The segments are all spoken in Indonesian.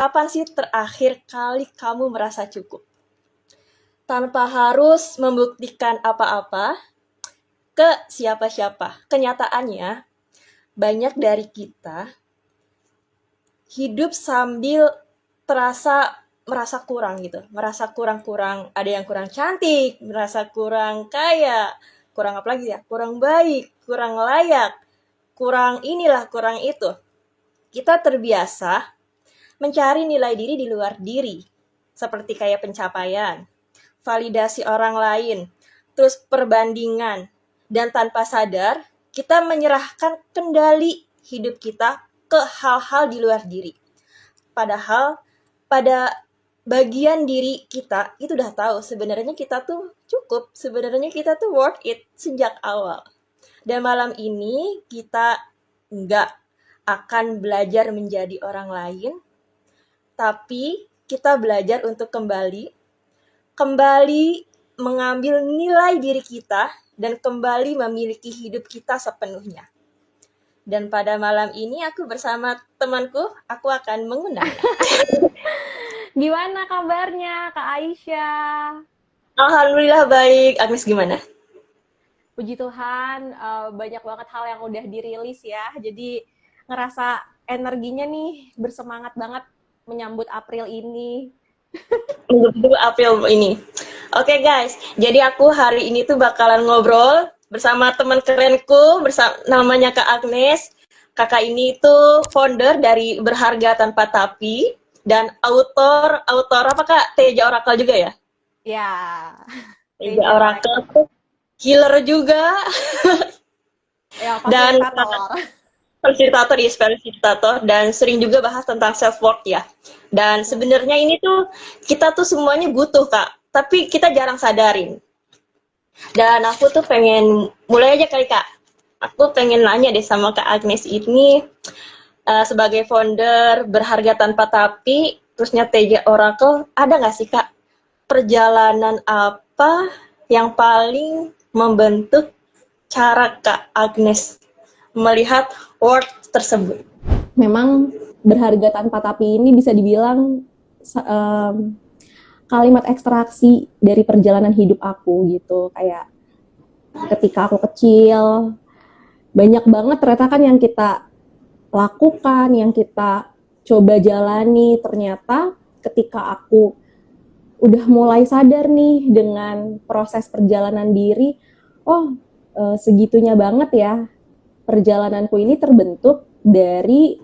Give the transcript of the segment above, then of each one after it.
Kapan sih terakhir kali kamu merasa cukup? Tanpa harus membuktikan apa-apa ke siapa-siapa. Kenyataannya, banyak dari kita hidup sambil merasa kurang gitu. Merasa kurang-kurang, ada yang kurang cantik, merasa kurang kaya, kurang apa lagi ya? Kurang baik, kurang layak, kurang inilah, kurang itu. Kita terbiasa mencari nilai diri di luar diri, seperti kayak pencapaian, validasi orang lain, terus perbandingan, dan tanpa sadar kita menyerahkan kendali hidup kita ke hal-hal di luar diri. Padahal pada bagian diri kita itu udah tahu sebenarnya kita tuh cukup, sebenarnya kita tuh worth it sejak awal. Dan malam ini kita nggak akan belajar menjadi orang lain, tapi kita belajar untuk kembali mengambil nilai diri kita dan kembali memiliki hidup kita sepenuhnya. Dan pada malam ini aku bersama temanku, aku akan mengundang. Gimana kabarnya Kak Aisyah? Alhamdulillah baik. Agnes gimana? Puji Tuhan, banyak banget hal yang udah dirilis ya. Jadi ngerasa energinya nih bersemangat banget menyambut April ini. Menunggu April ini. Oke guys, jadi aku hari ini tuh bakalan ngobrol bersama teman kerenku, namanya Kak Agnes. Kakak ini tuh founder dari Berharga Tanpa Tapi dan autor apa Kak? Teja Oracle juga ya? Ya. Teja Oracle tuh healer juga. Ya, Dan fasilitator. fasilitator dan sering juga bahas tentang self worth ya. Dan sebenarnya ini tuh kita tuh semuanya butuh Kak, tapi kita jarang sadarin. Dan aku tuh pengen mulai aja kali Kak. Aku pengen nanya deh sama Kak Agnes ini sebagai founder Berharga Tanpa Tapi, terusnya Teja Oracle, ada nggak sih Kak perjalanan apa yang paling membentuk cara Kak Agnes melihat word tersebut? Memang Berharga Tanpa Tapi ini bisa dibilang kalimat ekstraksi dari perjalanan hidup aku gitu. Kayak ketika aku kecil, banyak banget ternyata kan yang kita lakukan, yang kita coba jalani. Ternyata ketika aku udah mulai sadar nih dengan proses perjalanan diri, segitunya banget ya perjalananku ini terbentuk dari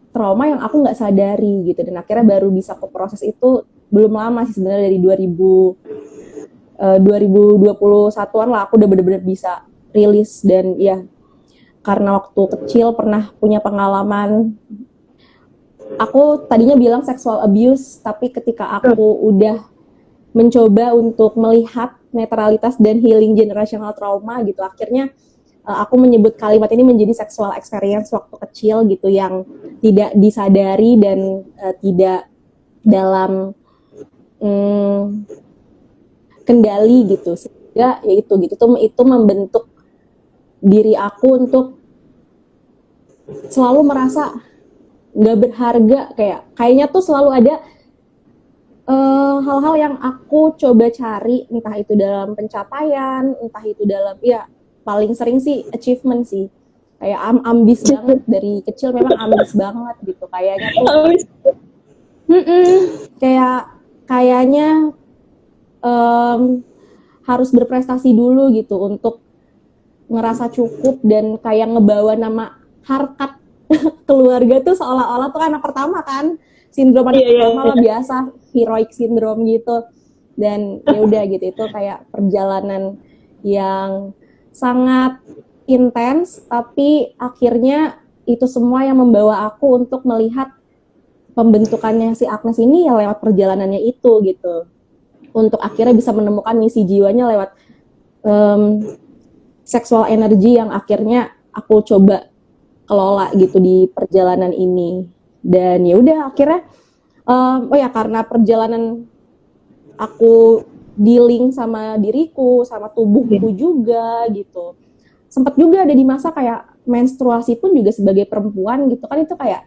trauma yang aku nggak sadari gitu. Dan akhirnya baru bisa ke proses itu belum lama sih sebenarnya, dari 2021-an lah aku udah bener-bener bisa rilis. Dan ya karena waktu kecil pernah punya pengalaman, aku tadinya bilang sexual abuse, tapi ketika aku udah mencoba untuk melihat netralitas dan healing generational trauma gitu, akhirnya aku menyebut kalimat ini menjadi sexual experience waktu kecil gitu, yang tidak disadari dan tidak dalam kendali gitu, sehingga ya itu membentuk diri aku untuk selalu merasa nggak berharga. Kayaknya tuh selalu ada hal-hal yang aku coba cari, entah itu dalam pencapaian, entah itu dalam, ya paling sering sih achievement sih. Kayak ambis banget dari kecil, memang ambis banget gitu. Kayaknya tuh kayaknya harus berprestasi dulu gitu untuk ngerasa cukup, dan kayak ngebawa nama harkat keluarga tuh seolah-olah tuh anak pertama kan, sindrom anak pertama lah, biasa heroic syndrome gitu. Dan ya udah gitu, itu kayak perjalanan yang sangat intens, tapi akhirnya itu semua yang membawa aku untuk melihat pembentukannya si Agnes ini ya lewat perjalanannya itu gitu, untuk akhirnya bisa menemukan misi jiwanya lewat sexual energy yang akhirnya aku coba kelola gitu di perjalanan ini. Dan ya udah akhirnya karena perjalanan aku dealing sama diriku, sama tubuhku juga gitu. Sempat juga ada di masa kayak menstruasi pun juga sebagai perempuan gitu kan, itu kayak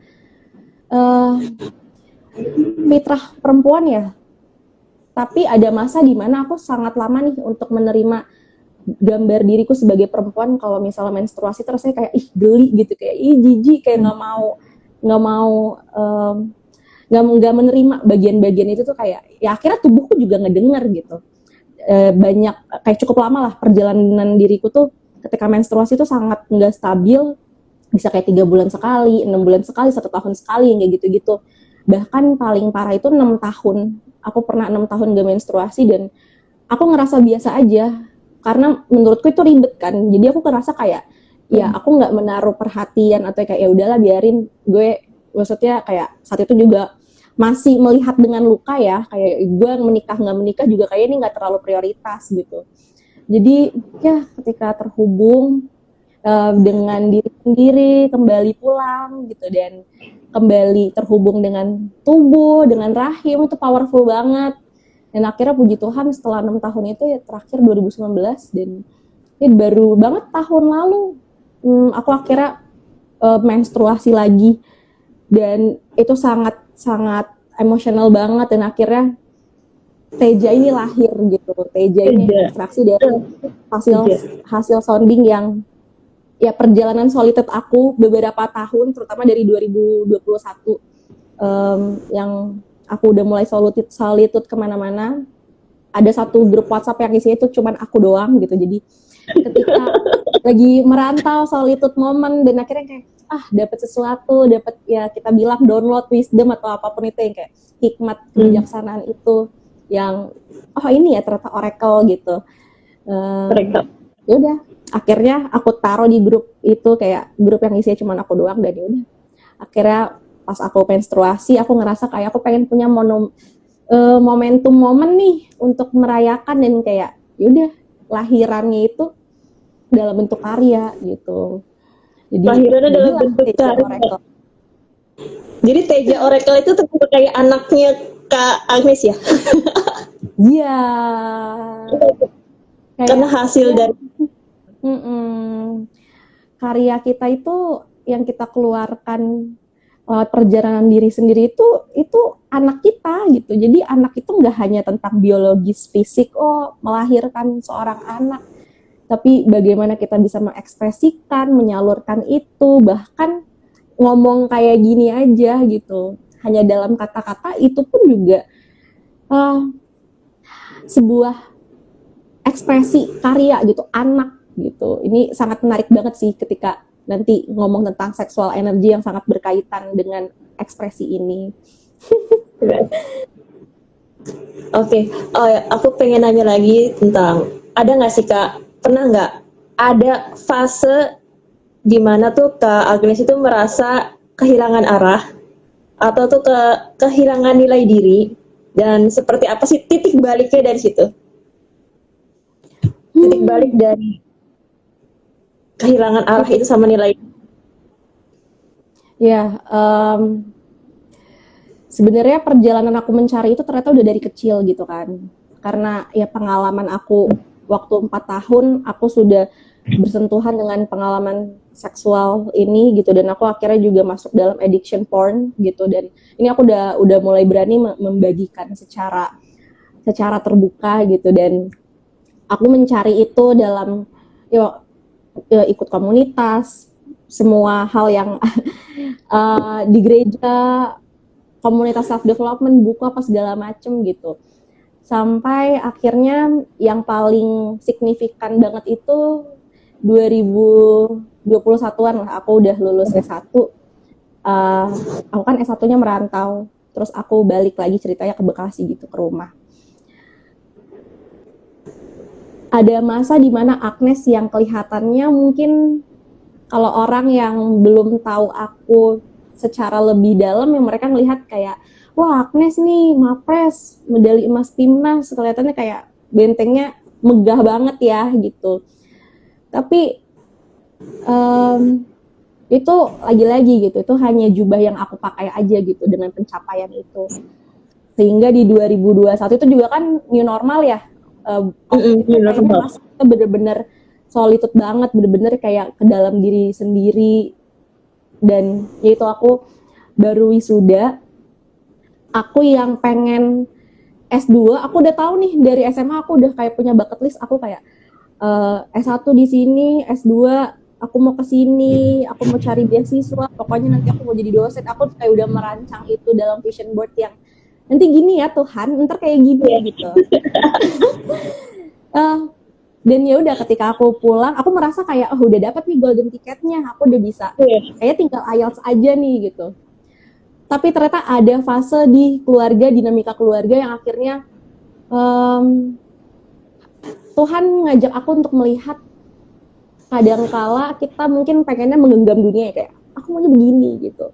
fitrah perempuan ya, tapi ada masa di mana aku sangat lama nih untuk menerima gambar diriku sebagai perempuan. Kalau misalnya menstruasi terus saya kayak ih geli gitu, kayak ih jijik, kayak nggak mau nggak menerima bagian-bagian itu tuh, kayak ya akhirnya tubuhku juga ngedenger gitu. Banyak kayak cukup lama lah perjalanan diriku tuh ketika menstruasi tuh sangat nggak stabil, bisa kayak 3 bulan sekali, 6 bulan sekali, 1 tahun sekali, yang kayak gitu-gitu. Bahkan paling parah itu 6 tahun. Aku pernah 6 tahun gak menstruasi dan aku ngerasa biasa aja, karena menurutku itu ribet kan. Jadi aku ngerasa kayak ya aku nggak menaruh perhatian atau kayak ya udahlah biarin gue, maksudnya kayak saat itu juga masih melihat dengan luka ya, kayak gue menikah nggak menikah juga kayak ini nggak terlalu prioritas gitu. Jadi ya ketika terhubung dengan diri sendiri, kembali pulang gitu, dan kembali terhubung dengan tubuh, dengan rahim, itu powerful banget. Dan akhirnya puji Tuhan setelah 6 tahun itu ya terakhir 2019, dan ya baru banget tahun lalu aku akhirnya menstruasi lagi, dan itu sangat emosional banget. Dan akhirnya Teja ini lahir gitu. Teja ini ekstraksi dari hasil sounding yang ya perjalanan solitude aku beberapa tahun, terutama dari 2021 yang aku udah mulai solitude kemana-mana. Ada satu grup WhatsApp yang isinya itu cuman aku doang gitu. Jadi ketika lagi merantau solitude moment, dan akhirnya kayak dapat sesuatu, dapat ya kita bilang download wisdom atau apapun itu, yang kayak hikmat kebijaksanaan itu yang ini ya ternyata oracle gitu. Ya udah, akhirnya aku taruh di grup itu, kayak grup yang isinya cuma aku doang. Dan ya udah, akhirnya pas aku menstruasi aku ngerasa kayak aku pengen punya momentum momen nih untuk merayakan, dan kayak yaudah lahirannya itu dalam bentuk karya gitu. Jadi lahirannya dalam bentuk karya. Jadi Teja Oracle itu ternyata kayak anaknya Kak Agnes ya? Iya. Karena hasil dari karya kita itu yang kita keluarkan perjalanan diri sendiri itu anak kita gitu. Jadi anak itu nggak hanya tentang biologis fisik, melahirkan seorang anak, tapi bagaimana kita bisa mengekspresikan, menyalurkan itu. Bahkan ngomong kayak gini aja gitu, hanya dalam kata-kata itu pun juga sebuah ekspresi karya gitu, anak gitu. Ini sangat menarik banget sih ketika nanti ngomong tentang seksual energi yang sangat berkaitan dengan ekspresi ini. Oke. Aku pengen nanya lagi tentang, ada nggak sih Kak, pernah nggak ada fase di mana tuh Kak Agnes itu merasa kehilangan arah atau tuh kehilangan nilai diri, dan seperti apa sih titik baliknya dari situ? Titik balik dari kehilangan arah itu sama nilai. Ya, sebenarnya perjalanan aku mencari itu ternyata udah dari kecil gitu kan. Karena ya pengalaman aku waktu 4 tahun aku sudah bersentuhan dengan pengalaman seksual ini gitu, dan aku akhirnya juga masuk dalam addiction porn gitu. Dan ini aku udah mulai berani membagikan secara terbuka gitu, dan aku mencari itu dalam ikut komunitas, semua hal yang di gereja, komunitas self development, buku apa segala macem gitu. Sampai akhirnya yang paling signifikan banget itu 2021-an lah, aku udah lulus S1. Aku kan S1-nya merantau, terus aku balik lagi ceritanya ke Bekasi gitu, ke rumah. Ada masa di mana Agnes yang kelihatannya mungkin kalau orang yang belum tahu aku secara lebih dalam, yang mereka melihat kayak, wah Agnes nih Mapres, medali emas timnas, kelihatannya kayak bentengnya megah banget ya gitu. Tapi itu lagi-lagi gitu, itu hanya jubah yang aku pakai aja gitu dengan pencapaian itu. Sehingga di 2021 itu juga kan new normal ya. Kayaknya kita bener-bener solitude banget, bener-bener kayak ke dalam diri sendiri. Dan yaitu aku baru wisuda, aku yang pengen S2, aku udah tahu nih dari SMA aku udah kayak punya bucket list, aku kayak S1 di sini, S2 aku mau ke sini, aku mau cari beasiswa, pokoknya nanti aku mau jadi dosen. Aku kayak udah merancang itu dalam vision board yang nanti gini ya Tuhan, ntar kayak gini gitu. Dan ya udah ketika aku pulang, aku merasa kayak udah dapat nih golden ticketnya, aku udah bisa, kayak tinggal IELTS aja nih gitu. Tapi ternyata ada fase di keluarga, dinamika keluarga yang akhirnya Tuhan ngajak aku untuk melihat kadangkala kita mungkin pengennya menggenggam dunia ya, kayak aku maunya begini gitu.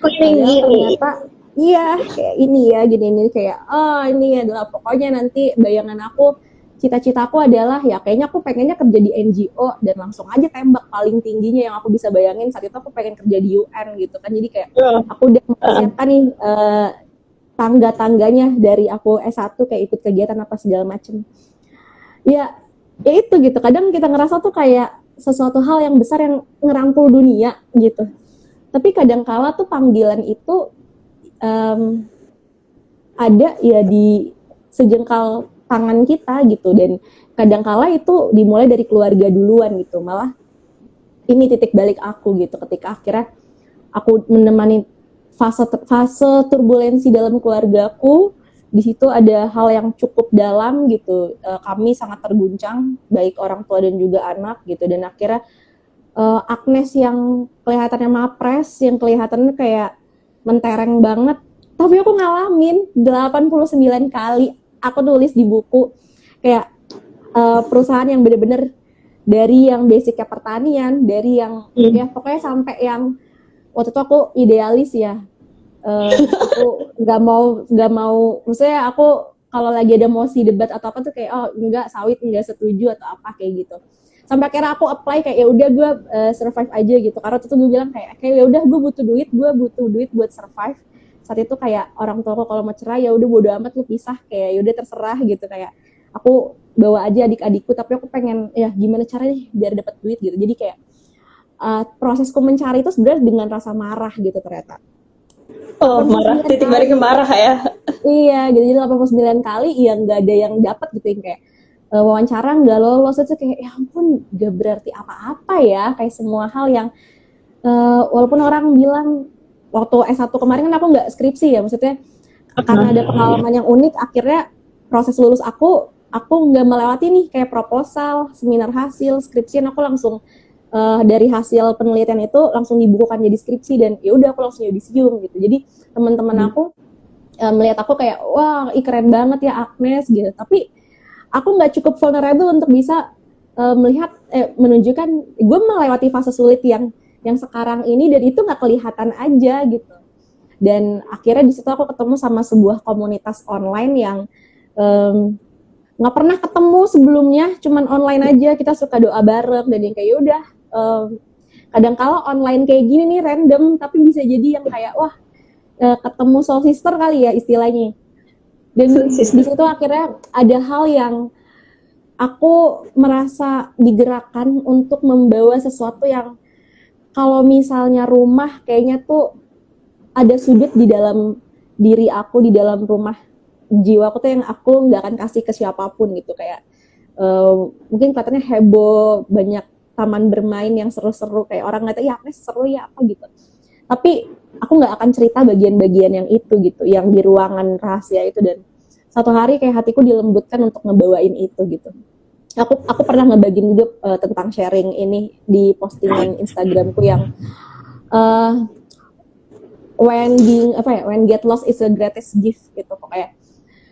Padahal ternyata iya kayak ini ya gini kayak ini adalah pokoknya nanti bayangan aku, cita-citaku adalah ya kayaknya aku pengennya kerja di NGO dan langsung aja tembak paling tingginya yang aku bisa bayangin saat itu aku pengen kerja di UN gitu kan. Jadi kayak aku udah mempersiapkan nih tangga-tangganya dari aku S1 kayak ikut kegiatan apa segala macem. Ya itu gitu, kadang kita ngerasa tuh kayak sesuatu hal yang besar yang ngerangkul dunia gitu, tapi kadang kala tuh panggilan itu ada ya di sejengkal tangan kita gitu, dan kadang kala itu dimulai dari keluarga duluan gitu. Malah ini titik balik aku gitu, ketika akhirnya aku menemani fase turbulensi dalam keluargaku. Di situ ada hal yang cukup dalam gitu, kami sangat terguncang baik orang tua dan juga anak gitu, dan akhirnya Agnes yang kelihatannya mapres, yang kelihatannya kayak mentereng banget, tapi aku ngalamin 89 kali aku nulis di buku kayak perusahaan yang bener-bener dari yang basicnya pertanian, dari yang ya pokoknya sampai yang waktu itu aku idealis ya. Aku nggak mau maksudnya aku kalau lagi ada mosi debat atau apa tuh kayak enggak sawit, enggak setuju atau apa kayak gitu, sampai akhirnya aku apply kayak ya udah gue survive aja gitu, karena tuh gue bilang kayak ya udah gue butuh duit buat survive. Saat itu kayak orang tua aku kalau mau cerai ya udah bodo amat lu pisah, kayak ya udah terserah gitu, kayak aku bawa aja adik-adikku tapi aku pengen ya gimana caranya biar dapat duit gitu. Jadi kayak prosesku mencari itu sebenarnya dengan rasa marah gitu ternyata. Marah, titik baliknya marah ya. Iya, gitu. Jadi 89 kali ya nggak ada yang dapat gitu, yang kayak wawancara nggak lolos, itu kayak ya ampun gak berarti apa-apa ya, kayak semua hal yang walaupun orang bilang waktu S1 kemarin kan aku nggak skripsi ya, maksudnya karena ada pengalaman yang unik, akhirnya proses lulus aku nggak melewati nih kayak proposal, seminar hasil, skripsi, aku langsung dari hasil penelitian itu langsung dibukukan jadi skripsi, dan ya udah aku langsung yudisium gitu. Jadi teman-teman aku melihat aku kayak wah keren banget ya Agnes gitu, tapi aku nggak cukup vulnerable untuk bisa melihat menunjukkan gue melewati fase sulit yang sekarang ini, dan itu nggak kelihatan aja gitu. Dan akhirnya di situ aku ketemu sama sebuah komunitas online yang nggak pernah ketemu sebelumnya, cuman online aja, kita suka doa bareng, dan yang kayak udah kadang kala online kayak gini nih random, tapi bisa jadi yang kayak wah ketemu soul sister kali ya istilahnya. Dan di situ akhirnya ada hal yang aku merasa digerakkan untuk membawa sesuatu yang kalau misalnya rumah kayaknya tuh ada sudut di dalam diri aku, di dalam rumah jiwaku tuh yang aku nggak akan kasih ke siapapun gitu. Kayak mungkin kelihatannya heboh, banyak taman bermain yang seru-seru, kayak orang ngeliatnya ya Agnes seru ya apa gitu, tapi aku nggak akan cerita bagian-bagian yang itu gitu, yang di ruangan rahasia itu. Dan satu hari kayak hatiku dilembutkan untuk ngebawain itu gitu. Aku pernah ngebagiin juga tentang sharing ini di postingan Instagramku yang when get lost is the greatest gift gitu pokoknya.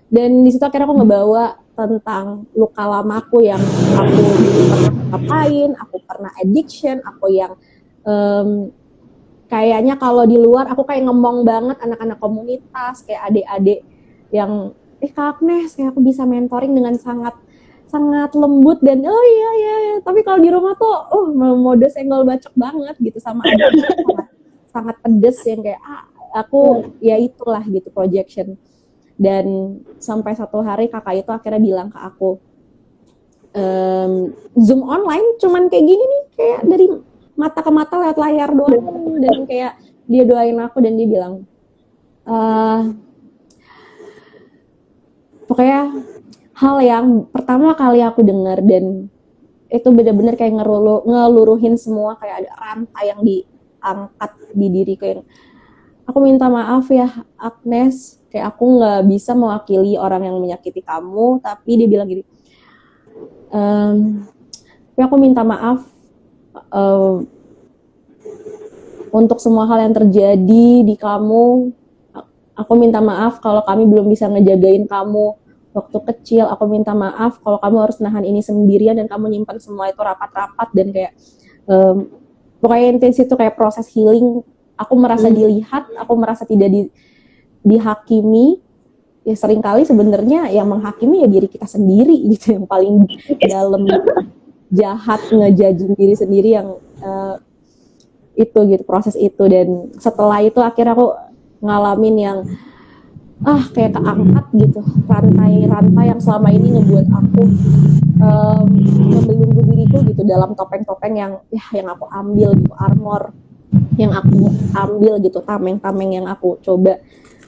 Dan di situ akhirnya aku ngebawa tentang luka lamaku yang aku pernah ngapain, aku pernah addiction, aku yang kayaknya kalau di luar aku kayak ngomong banget anak-anak komunitas, kayak adik-adik yang Kak Agnes, kayak aku bisa mentoring dengan sangat lembut dan iya, tapi kalau di rumah tuh mode senggol bacok banget gitu, sama ada sangat pedes yang kayak aku ya itulah gitu projection. Dan sampai satu hari kakak itu akhirnya bilang ke aku, Zoom online cuman kayak gini nih, kayak dari mata ke mata lewat layar doang, dan kayak dia doain aku dan dia bilang pokoknya hal yang pertama kali aku dengar dan itu benar-benar kayak ngeluruhin semua, kayak ada rantai yang diangkat di diriku yang aku minta maaf ya Agnes, kayak aku nggak bisa mewakili orang yang menyakiti kamu, tapi dia bilang gini, tapi aku minta maaf untuk semua hal yang terjadi di kamu. Aku minta maaf kalau kami belum bisa ngejagain kamu waktu kecil. Aku minta maaf kalau kamu harus nahan ini sendirian dan kamu nyimpan semua itu rapat-rapat dan kayak pokoknya intens itu kayak proses healing. Aku merasa dilihat, aku merasa tidak dihakimi. Ya seringkali sebenarnya yang menghakimi ya diri kita sendiri gitu, yang paling dalam jahat ngejudging diri sendiri yang itu gitu, proses itu. Dan setelah itu akhirnya aku ngalamin yang kayak keangkat gitu, rantai-rantai yang selama ini ngebuat aku membelenggu diriku gitu dalam topeng-topeng yang aku ambil gitu, armor yang aku ambil gitu, tameng-tameng yang aku coba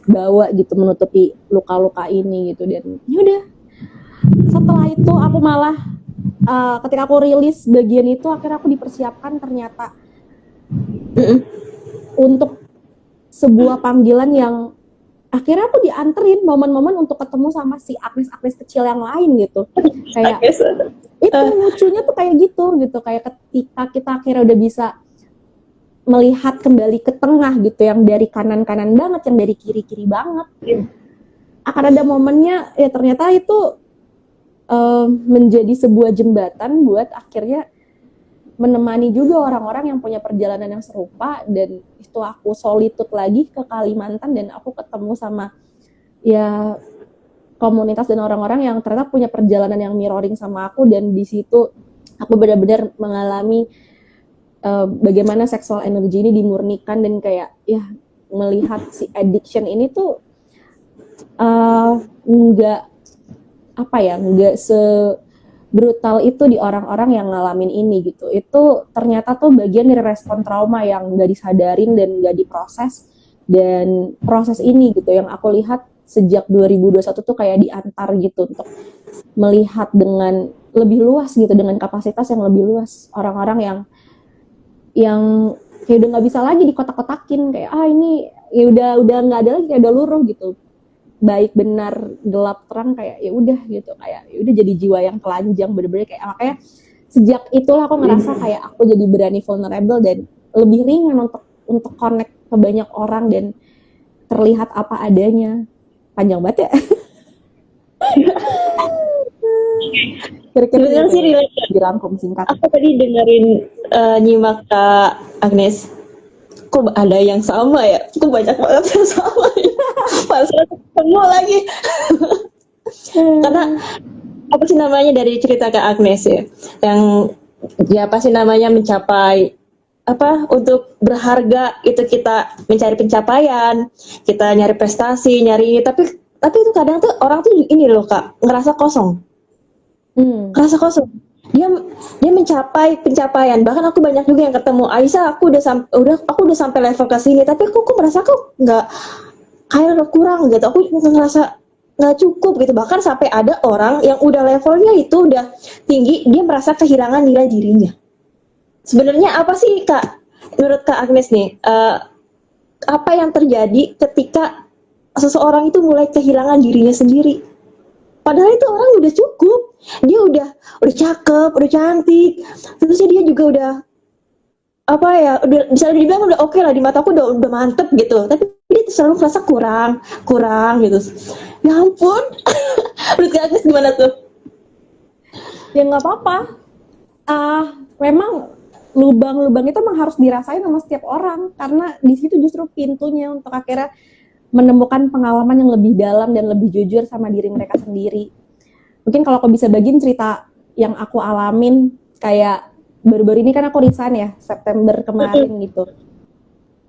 bawa gitu menutupi luka-luka ini gitu. Dan yaudah setelah itu aku malah ketika aku rilis bagian itu, akhirnya aku dipersiapkan ternyata untuk sebuah panggilan yang akhirnya aku dianterin momen-momen untuk ketemu sama si Agnes kecil yang lain gitu. Kayak itu lucunya tuh kayak gitu kayak ketika kita akhirnya udah bisa melihat kembali ke tengah gitu, yang dari kanan-kanan banget, yang dari kiri-kiri banget, akan ada momennya ya ternyata itu menjadi sebuah jembatan buat akhirnya menemani juga orang-orang yang punya perjalanan yang serupa. Dan itu aku solitude lagi ke Kalimantan dan aku ketemu sama ya komunitas dan orang-orang yang ternyata punya perjalanan yang mirroring sama aku. Dan di situ aku benar-benar mengalami bagaimana seksual energi ini dimurnikan dan kayak ya melihat si addiction ini tuh nggak brutal itu di orang-orang yang ngalamin ini gitu. Itu ternyata tuh bagian dari respon trauma yang gak disadarin dan gak diproses. Dan proses ini gitu yang aku lihat sejak 2021 tuh kayak diantar gitu untuk melihat dengan lebih luas gitu, dengan kapasitas yang lebih luas, orang-orang yang kayak udah gak bisa lagi dikotak-kotakin, kayak ini ya udah gak ada lagi, kayak udah luruh gitu, baik benar gelap terang, kayak ya udah gitu, kayak ya udah jadi jiwa yang telanjang bener-bener. Kayak makanya sejak itulah aku ngerasa kayak aku jadi berani vulnerable dan lebih ringan untuk connect ke banyak orang dan terlihat apa adanya. Panjang banget ya. Kira-kira sih relate dirangkum singkat. Aku tadi dengerin nyimak Kak Agnes, kok ada yang sama ya? Kok banyak banget yang sama ya? Pas ketemu lagi. Karena apa sih namanya dari cerita Kak Agnes ya, yang ya apa sih namanya mencapai apa, untuk berharga itu kita mencari pencapaian, kita nyari prestasi, nyari ini, tapi itu kadang tuh orang tuh ini loh Kak, ngerasa kosong. Ngerasa kosong. Dia mencapai pencapaian. Bahkan aku banyak juga yang ketemu, Aisyah, aku udah sampai level ke sini, tapi aku merasa kok nggak, kayak kurang gitu. Aku ngerasa nggak cukup gitu. Bahkan sampai ada orang yang udah levelnya itu udah tinggi, dia merasa kehilangan nilai dirinya. Sebenarnya apa sih Kak, menurut Kak Agnes nih, apa yang terjadi ketika seseorang itu mulai kehilangan dirinya sendiri? Padahal itu orang udah cukup, dia udah cakep, udah cantik, terusnya dia juga udah apa ya, udah bisa dibilang udah oke lah di mataku, udah mantep gitu, tapi dia selalu merasa kurang gitu. Ya ampun. Menurut Kak Agnes gimana tuh? Ya nggak apa-apa. Memang lubang-lubang itu memang harus dirasain sama setiap orang, karena di situ justru pintunya untuk akhirnya menemukan pengalaman yang lebih dalam dan lebih jujur sama diri mereka sendiri. Mungkin kalau aku bisa bagiin cerita yang aku alamin, kayak baru-baru ini kan aku resign ya, September kemarin gitu.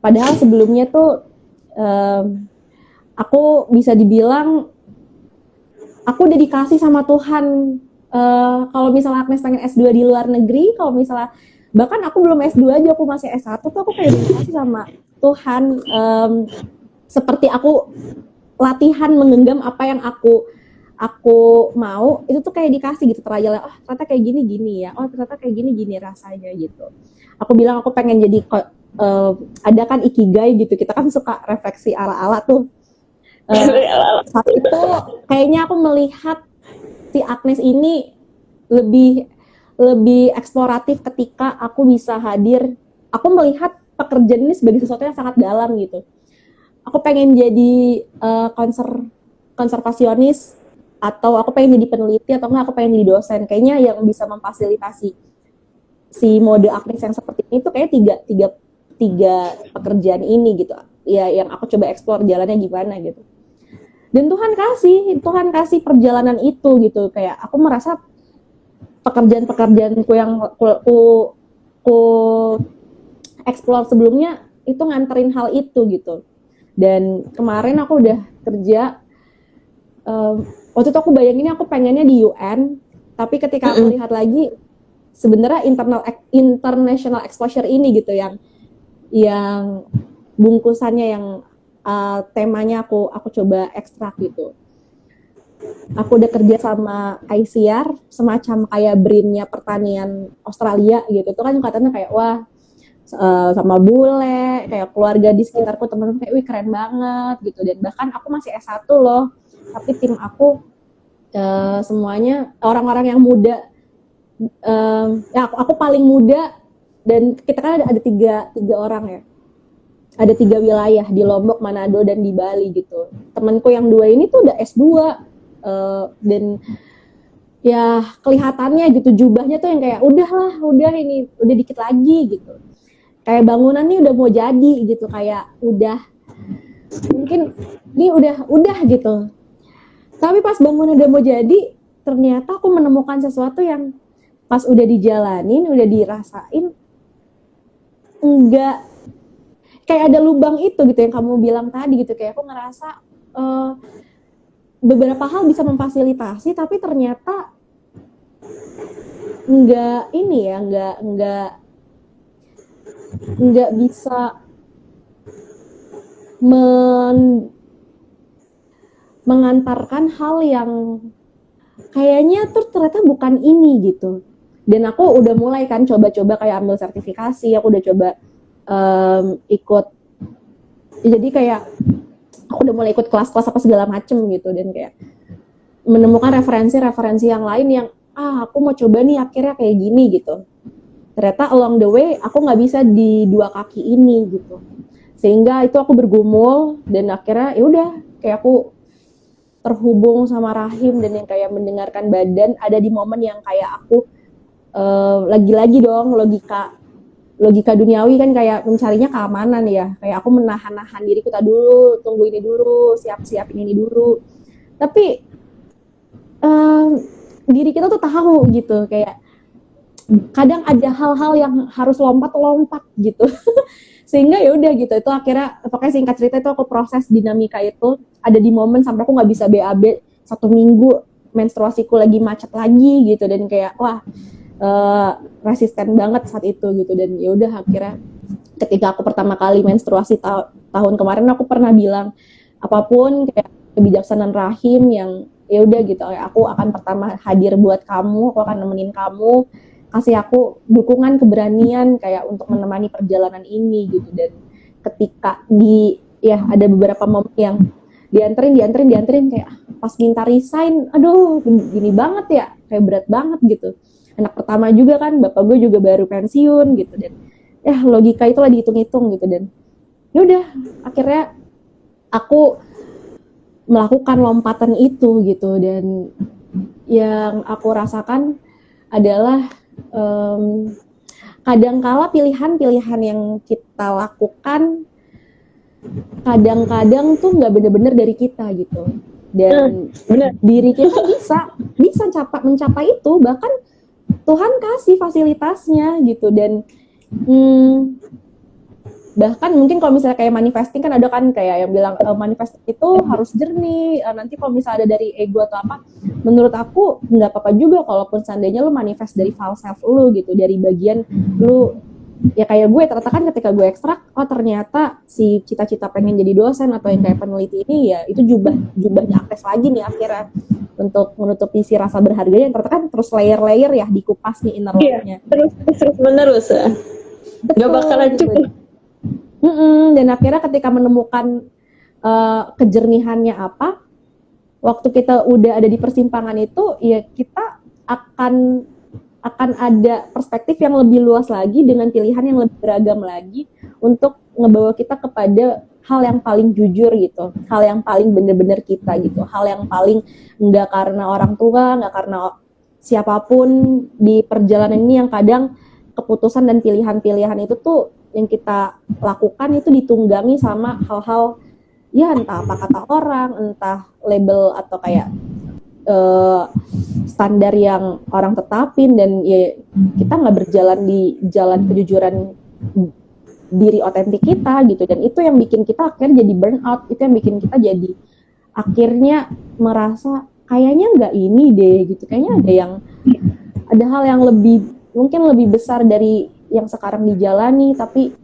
Padahal sebelumnya tuh aku bisa dibilang aku udah dikasih sama Tuhan. Kalau misalnya Agnes pengen S2 di luar negeri, kalau misalnya bahkan aku belum S2 aja, aku masih S1 tuh aku kayak dikasih sama Tuhan. Seperti aku latihan menggenggam apa yang aku aku mau itu tuh kayak dikasih gitu trialnya, oh ternyata kayak gini ya, oh ternyata kayak gini rasanya gitu. Aku bilang aku pengen jadi ada kan ikigai gitu, kita kan suka refleksi ala-ala tuh. Saat itu kayaknya aku melihat si Agnes ini lebih lebih eksploratif ketika aku bisa hadir. Aku melihat pekerjaan ini sebagai sesuatu yang sangat dalam gitu. Aku pengen jadi konservasionis, atau aku pengen jadi peneliti, atau enggak aku pengen jadi dosen. Kayaknya yang bisa memfasilitasi si mode Agnes yang seperti ini tuh kayak tiga pekerjaan ini gitu. Ya yang aku coba eksplor jalannya gimana gitu. Dan Tuhan kasih perjalanan itu gitu. Kayak aku merasa pekerjaan-pekerjaanku yang ku explore sebelumnya itu nganterin hal itu gitu. Dan kemarin aku udah kerja, waktu itu aku bayanginnya aku pengennya di UN, tapi ketika aku lihat lagi sebenarnya international exposure ini gitu yang bungkusannya yang temanya aku coba ekstrak gitu. Aku udah kerja sama ICR, semacam kayak BRIN-nya pertanian Australia gitu. Itu kan katanya kayak wah sama bule, kayak keluarga di sekitarku, teman-teman kayak wih keren banget gitu. Dan bahkan aku masih S1 loh, tapi tim aku semuanya orang-orang yang muda. Ya aku paling muda, dan kita kan ada tiga orang ya. Ada 3 wilayah di Lombok, Manado, dan di Bali gitu. Temanku yang 2 ini tuh udah S2, dan ya kelihatannya gitu jubahnya tuh yang kayak udah ini udah dikit lagi gitu, kayak bangunan nih udah mau jadi gitu, kayak udah mungkin ini udah gitu. Tapi pas bangunan udah mau jadi, ternyata aku menemukan sesuatu yang pas udah dijalanin, udah dirasain, enggak kayak ada lubang itu gitu yang kamu bilang tadi gitu. Kayak aku ngerasa beberapa hal bisa memfasilitasi, tapi ternyata enggak ini ya, enggak bisa mengantarkan hal yang kayaknya tuh ternyata bukan ini gitu. Dan aku udah mulai kan coba-coba kayak ambil sertifikasi, aku udah coba ikut, jadi kayak aku udah mulai ikut kelas-kelas apa segala macem gitu, dan kayak menemukan referensi yang lain yang aku mau coba nih akhirnya kayak gini gitu. Ternyata along the way aku nggak bisa di 2 kaki ini gitu, sehingga itu aku bergumul, dan akhirnya ya udah kayak aku terhubung sama rahim, dan yang kayak mendengarkan badan. Ada di momen yang kayak aku lagi-lagi dong logika duniawi kan kayak mencarinya keamanan ya, kayak aku menahan diriku dulu, tunggu ini dulu, siap-siapin ini dulu. Tapi diri kita tuh tahu gitu, kayak kadang ada hal-hal yang harus lompat gitu. Sehingga ya udah gitu, itu akhirnya pokoknya singkat cerita itu aku proses dinamika itu. Ada di momen sampai aku nggak bisa BAB 1 minggu, menstruasiku lagi macet lagi gitu, dan kayak wah resisten banget saat itu gitu. Dan ya udah akhirnya ketika aku pertama kali menstruasi tahun kemarin, aku pernah bilang apapun kayak kebijaksanaan rahim yang ya udah gitu, aku akan pertama hadir buat kamu, aku akan nemenin kamu, kasih aku dukungan, keberanian kayak untuk menemani perjalanan ini gitu. Dan ketika ada beberapa momen yang dianterin kayak pas minta resign, aduh gini banget ya, kayak berat banget gitu. Anak pertama juga kan, bapak gue juga baru pensiun gitu, dan logika itulah dihitung-hitung gitu. Dan yaudah akhirnya aku melakukan lompatan itu gitu. Dan yang aku rasakan adalah kadangkala pilihan-pilihan yang kita lakukan kadang-kadang tuh nggak benar-benar dari kita gitu. Dan diri kita bisa mencapai itu, bahkan Tuhan kasih fasilitasnya gitu. Dan bahkan mungkin kalau misalnya kayak manifesting kan ada kan kayak yang bilang manifesting itu harus jernih, nanti kalau misalnya ada dari ego atau apa, menurut aku nggak apa-apa juga kalaupun seandainya lu manifest dari false self lu gitu, dari bagian lu ya kayak gue. Ternyata kan ketika gue ekstrak, ternyata si cita-cita pengen jadi dosen atau yang kayak peneliti ini ya itu jubahnya Agnes lagi nih akhirnya. untuk menutupi si rasa berharga yang ternyata kan terus layer-layer ya, dikupas nih inner Iya, life-nya. terus menerus ya. Gak bakalan gitu. cukup. Dan akhirnya ketika menemukan kejernihannya apa, waktu kita udah ada di persimpangan itu, ya kita akan ada perspektif yang lebih luas lagi dengan pilihan yang lebih beragam lagi untuk ngebawa kita kepada hal yang paling jujur gitu, hal yang paling bener-bener kita gitu, hal yang paling nggak karena orang tua, nggak karena siapapun di perjalanan ini, yang kadang keputusan dan pilihan-pilihan itu tuh yang kita lakukan itu ditunggangi sama hal-hal ya entah apa kata orang, entah label atau kayak standar yang orang tetapin, dan ya kita nggak berjalan di jalan kejujuran diri otentik kita gitu, dan itu yang bikin kita akhirnya jadi burnout, itu yang bikin kita jadi akhirnya merasa kayaknya nggak ini deh gitu, kayaknya ada hal yang mungkin lebih besar dari yang sekarang dijalani, tapi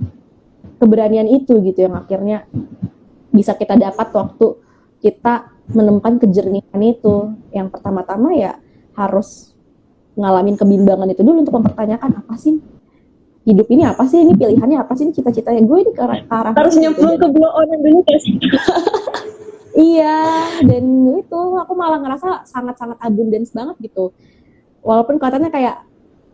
keberanian itu gitu yang akhirnya bisa kita dapat waktu kita menemukan kejernihan itu. Yang pertama-tama ya harus ngalamin kebimbangan itu dulu untuk mempertanyakan apa sih hidup ini, apa sih ini pilihannya, apa sih ini cita-citanya gue ini ke arah harus nyemplung ke blow on dulu guys. Iya, dan itu aku malah ngerasa sangat-sangat abundance banget gitu, walaupun katanya kayak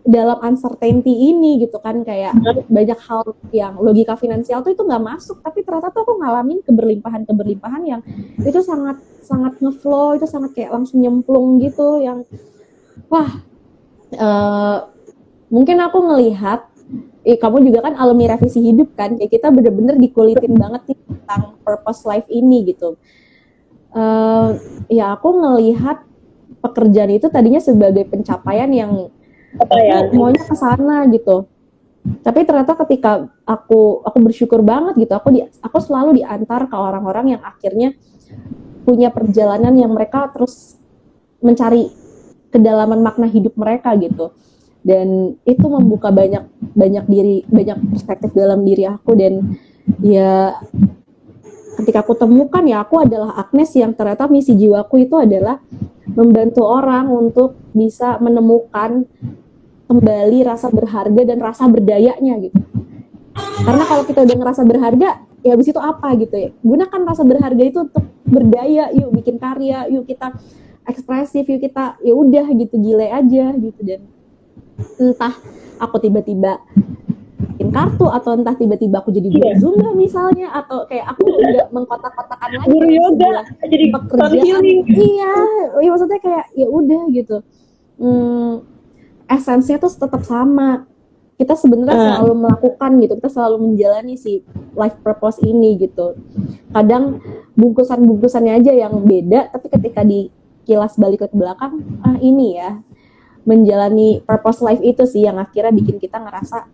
dalam uncertainty ini gitu kan, kayak banyak hal yang logika finansial tuh itu nggak masuk, tapi ternyata tuh aku ngalamin keberlimpahan yang itu sangat ngeflow, itu sangat kayak langsung nyemplung gitu, yang wah, mungkin aku ngelihat kamu juga kan alumni revisi hidup kan, kayak kita bener-bener dikulitin banget nih tentang purpose life ini gitu. Ya aku ngelihat pekerjaan itu tadinya sebagai pencapaian yang maunya ke sana gitu. Tapi ternyata ketika aku bersyukur banget gitu, aku selalu diantar ke orang-orang yang akhirnya punya perjalanan yang mereka terus mencari kedalaman makna hidup mereka gitu. Dan itu membuka banyak perspektif dalam diri aku, dan ya ketika aku temukan ya aku adalah Agnes yang ternyata misi jiwaku itu adalah membantu orang untuk bisa menemukan kembali rasa berharga dan rasa berdayanya gitu. Karena kalau kita udah ngerasa berharga, ya habis itu apa gitu ya. Gunakan rasa berharga itu untuk berdaya, yuk bikin karya, yuk kita ekspresif, yuk kita ya udah gitu gile aja gitu. Dan entah aku tiba-tiba bikin kartu, atau entah tiba-tiba aku jadi guru Zumba misalnya, atau kayak aku udah mengkotak-kotakan lagi guru yoga jadi pekerjaan. Iya, maksudnya kayak ya udah gitu. Esensinya tuh tetap sama. Kita sebenarnya selalu melakukan gitu, kita selalu menjalani si life purpose ini gitu. Kadang bungkusannya aja yang beda, tapi ketika dikilas balik ke belakang, ini ya menjalani purpose life itu sih yang akhirnya bikin kita ngerasa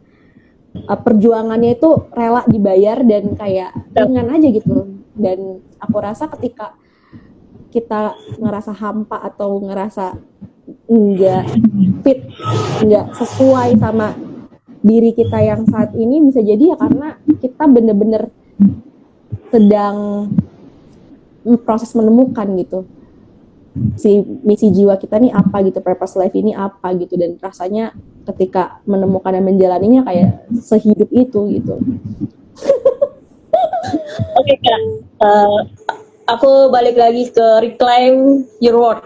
perjuangannya itu rela dibayar dan kayak ringan aja gitu. Dan aku rasa ketika kita ngerasa hampa atau ngerasa enggak fit, enggak sesuai sama diri kita yang saat ini, bisa jadi ya karena kita bener-bener sedang proses menemukan gitu si misi jiwa kita nih apa gitu, purpose life ini apa gitu, dan rasanya ketika menemukan dan menjalaninya kayak sehidup itu gitu. Oke Kak, aku balik lagi ke reclaim your worth.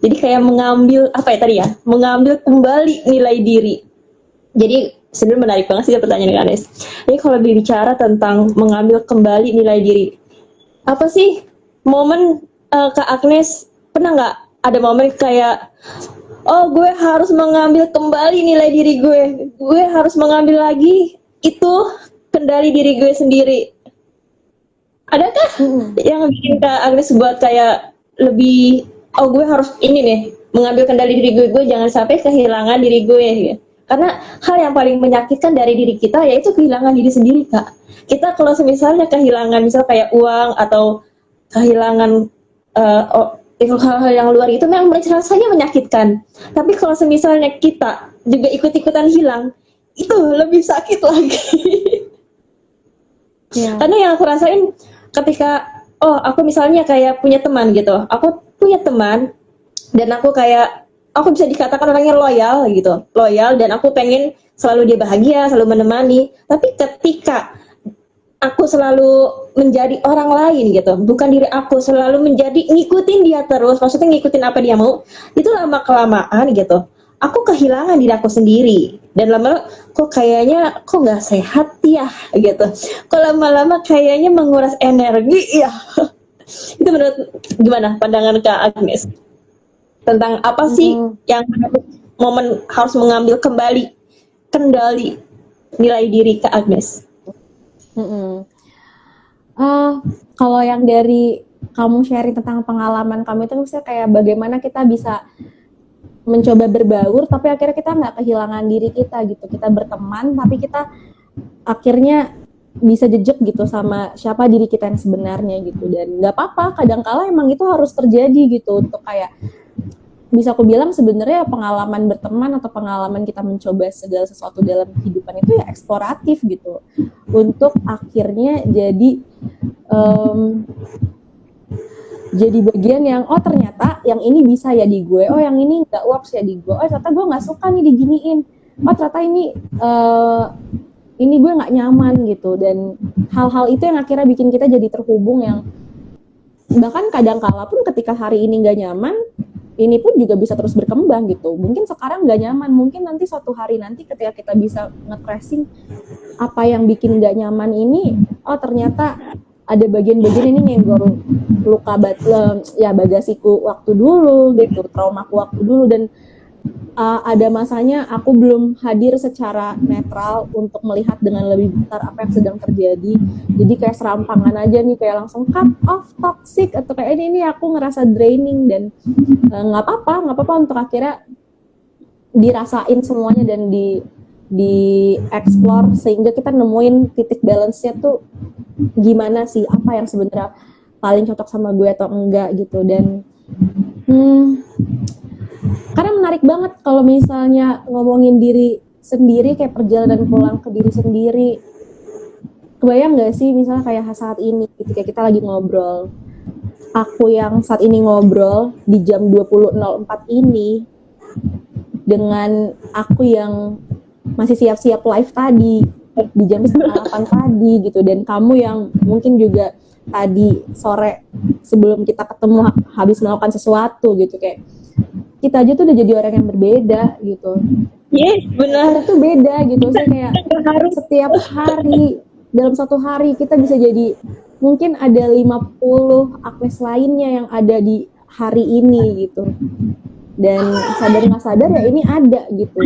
Jadi kayak mengambil mengambil kembali nilai diri. Jadi sebenarnya menarik banget sih pertanyaan Kak Agnes. Jadi kalau berbicara tentang mengambil kembali nilai diri, apa sih momen Kak Agnes pernah nggak ada momen kayak, oh gue harus mengambil kembali nilai diri gue harus mengambil lagi itu kendali diri gue sendiri. Adakah yang bikin Kak Agnes buat kayak lebih, oh gue harus ini nih, mengambil kendali diri gue jangan sampai kehilangan diri gue gitu. Karena hal yang paling menyakitkan dari diri kita yaitu kehilangan diri sendiri Kak. Kita kalau misalnya kehilangan misal kayak uang atau kehilangan hal-hal yang luar itu memang rasanya menyakitkan. Tapi kalau misalnya kita juga ikut-ikutan hilang, itu lebih sakit lagi. Yeah. Karena yang aku rasain ketika aku misalnya kayak punya teman gitu, aku punya teman dan aku bisa dikatakan orangnya loyal gitu, loyal, dan aku pengen selalu dia bahagia, selalu menemani. Tapi ketika aku selalu menjadi orang lain gitu, bukan diri aku, selalu menjadi ngikutin dia terus, maksudnya ngikutin apa dia mau, itu lama kelamaan gitu aku kehilangan diri aku sendiri, dan lama-lama kok kayaknya kok nggak sehat ya gitu, kok lama-lama kayaknya menguras energi ya. Itu menurut gimana pandangan Kak Agnes tentang apa sih yang momen harus mengambil kembali kendali nilai diri Kak Agnes? Kalau yang dari kamu sharing tentang pengalaman kamu itu misalnya kayak bagaimana kita bisa mencoba berbaur tapi akhirnya kita nggak kehilangan diri kita gitu, kita berteman tapi kita akhirnya bisa jejak gitu sama siapa diri kita yang sebenarnya gitu. Dan nggak apa-apa, kadangkala emang itu harus terjadi gitu untuk kayak bisa aku bilang sebenarnya pengalaman berteman atau pengalaman kita mencoba segala sesuatu dalam kehidupan itu ya eksploratif gitu untuk akhirnya jadi bagian yang oh ternyata yang ini bisa ya di gue, oh yang ini nggak works ya di gue, oh ternyata gue nggak suka nih diginiin, oh ternyata ini gue nggak nyaman gitu. Dan hal-hal itu yang akhirnya bikin kita jadi terhubung, yang bahkan kadang-kala pun ketika hari ini nggak nyaman, ini pun juga bisa terus berkembang gitu. Mungkin sekarang nggak nyaman, mungkin nanti suatu hari nanti ketika kita bisa nge-tracing apa yang bikin nggak nyaman ini, oh ternyata ada bagian-bagian ini yang gue luka bagasiku waktu dulu gitu, traumaku waktu dulu, dan ada masanya aku belum hadir secara netral untuk melihat dengan lebih besar apa yang sedang terjadi. Jadi kayak serampangan aja nih, kayak langsung cut off toxic atau kayak ini aku ngerasa draining, dan nggak apa-apa untuk akhirnya dirasain semuanya dan di explore sehingga kita nemuin titik balance-nya tuh gimana sih, apa yang sebenarnya paling cocok sama gue atau enggak gitu. Dan karena menarik banget kalau misalnya ngomongin diri sendiri, kayak perjalanan pulang ke diri sendiri. Kebayang gak sih misalnya kayak saat ini ketika kita lagi ngobrol, aku yang saat ini ngobrol di jam 20.04 ini dengan aku yang masih siap-siap live tadi di jam 8 tadi gitu, dan kamu yang mungkin juga tadi sore sebelum kita ketemu habis melakukan sesuatu gitu, kayak kita aja tuh udah jadi orang yang berbeda gitu. Yes, benar. Kita tuh beda gitu sih, kayak setiap hari dalam satu hari kita bisa jadi mungkin ada 50 Agnes lainnya yang ada di hari ini gitu. Dan sadar nggak sadar ya ini ada gitu.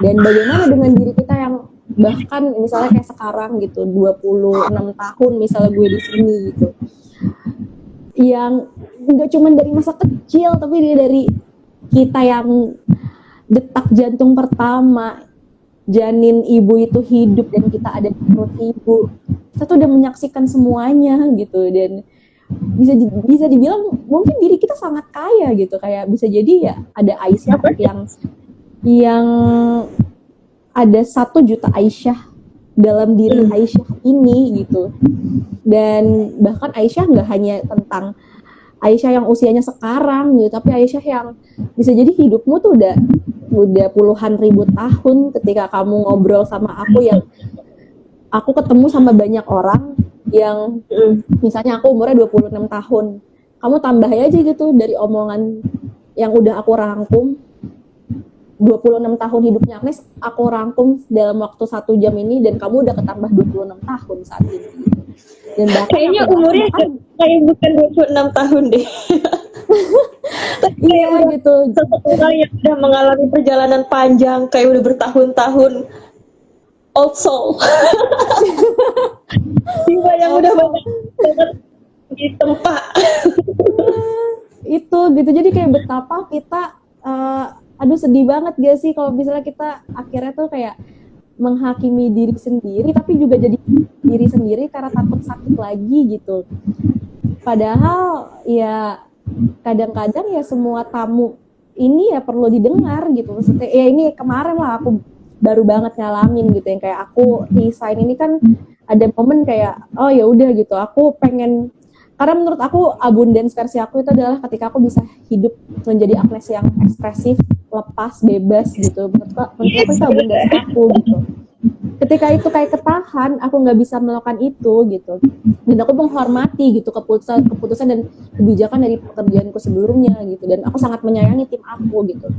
Dan bagaimana dengan diri kita yang bahkan misalnya kayak sekarang gitu 26 tahun misalnya gue di sini gitu, yang nggak cuma dari masa kecil tapi dia dari kita yang detak jantung pertama janin ibu itu hidup dan kita ada di perut ibu, kita tuh udah menyaksikan semuanya gitu. Dan bisa dibilang mungkin diri kita sangat kaya gitu, kayak bisa jadi ya ada Aisyah yang ada 1 juta Aisyah dalam diri Aisyah ini gitu. Dan bahkan Aisyah nggak hanya tentang Aisyah yang usianya sekarang gitu, tapi Aisyah yang bisa jadi hidupmu tuh udah puluhan ribu tahun ketika kamu ngobrol sama aku, yang aku ketemu sama banyak orang yang misalnya aku umurnya 26 tahun, kamu tambah aja gitu dari omongan yang udah aku rangkum 26 tahun hidupnya Agnes, aku rangkum dalam waktu 1 jam ini, dan kamu udah ketambah 26 tahun saat ini gitu. Dan kayaknya umurnya kayak bukan 26 tahun deh. Iya gitu. Seseorang yang udah mengalami perjalanan panjang, kayak udah bertahun-tahun, old soul. Jiwa yang udah banget di tempat. Itu gitu, jadi kayak betapa kita aduh sedih banget gak sih kalau misalnya kita akhirnya tuh kayak menghakimi diri sendiri tapi juga jadi diri sendiri karena takut sakit lagi gitu. Padahal ya kadang-kadang ya semua tamu ini ya perlu didengar gitu. Maksudnya ya ini kemarin lah aku baru banget ngalamin gitu, yang kayak aku resign ini kan ada momen kayak oh ya udah gitu, aku pengen karena menurut aku abundance versi aku itu adalah ketika aku bisa hidup menjadi Agnes yang ekspresif, lepas, bebas gitu. Menurut aku itu abundance aku gitu. Ketika itu kayak ketahan, aku nggak bisa melakukan itu gitu. Dan aku menghormati gitu keputusan dan kebijakan dari pekerjaanku sebelumnya gitu. Dan aku sangat menyayangi tim aku gitu.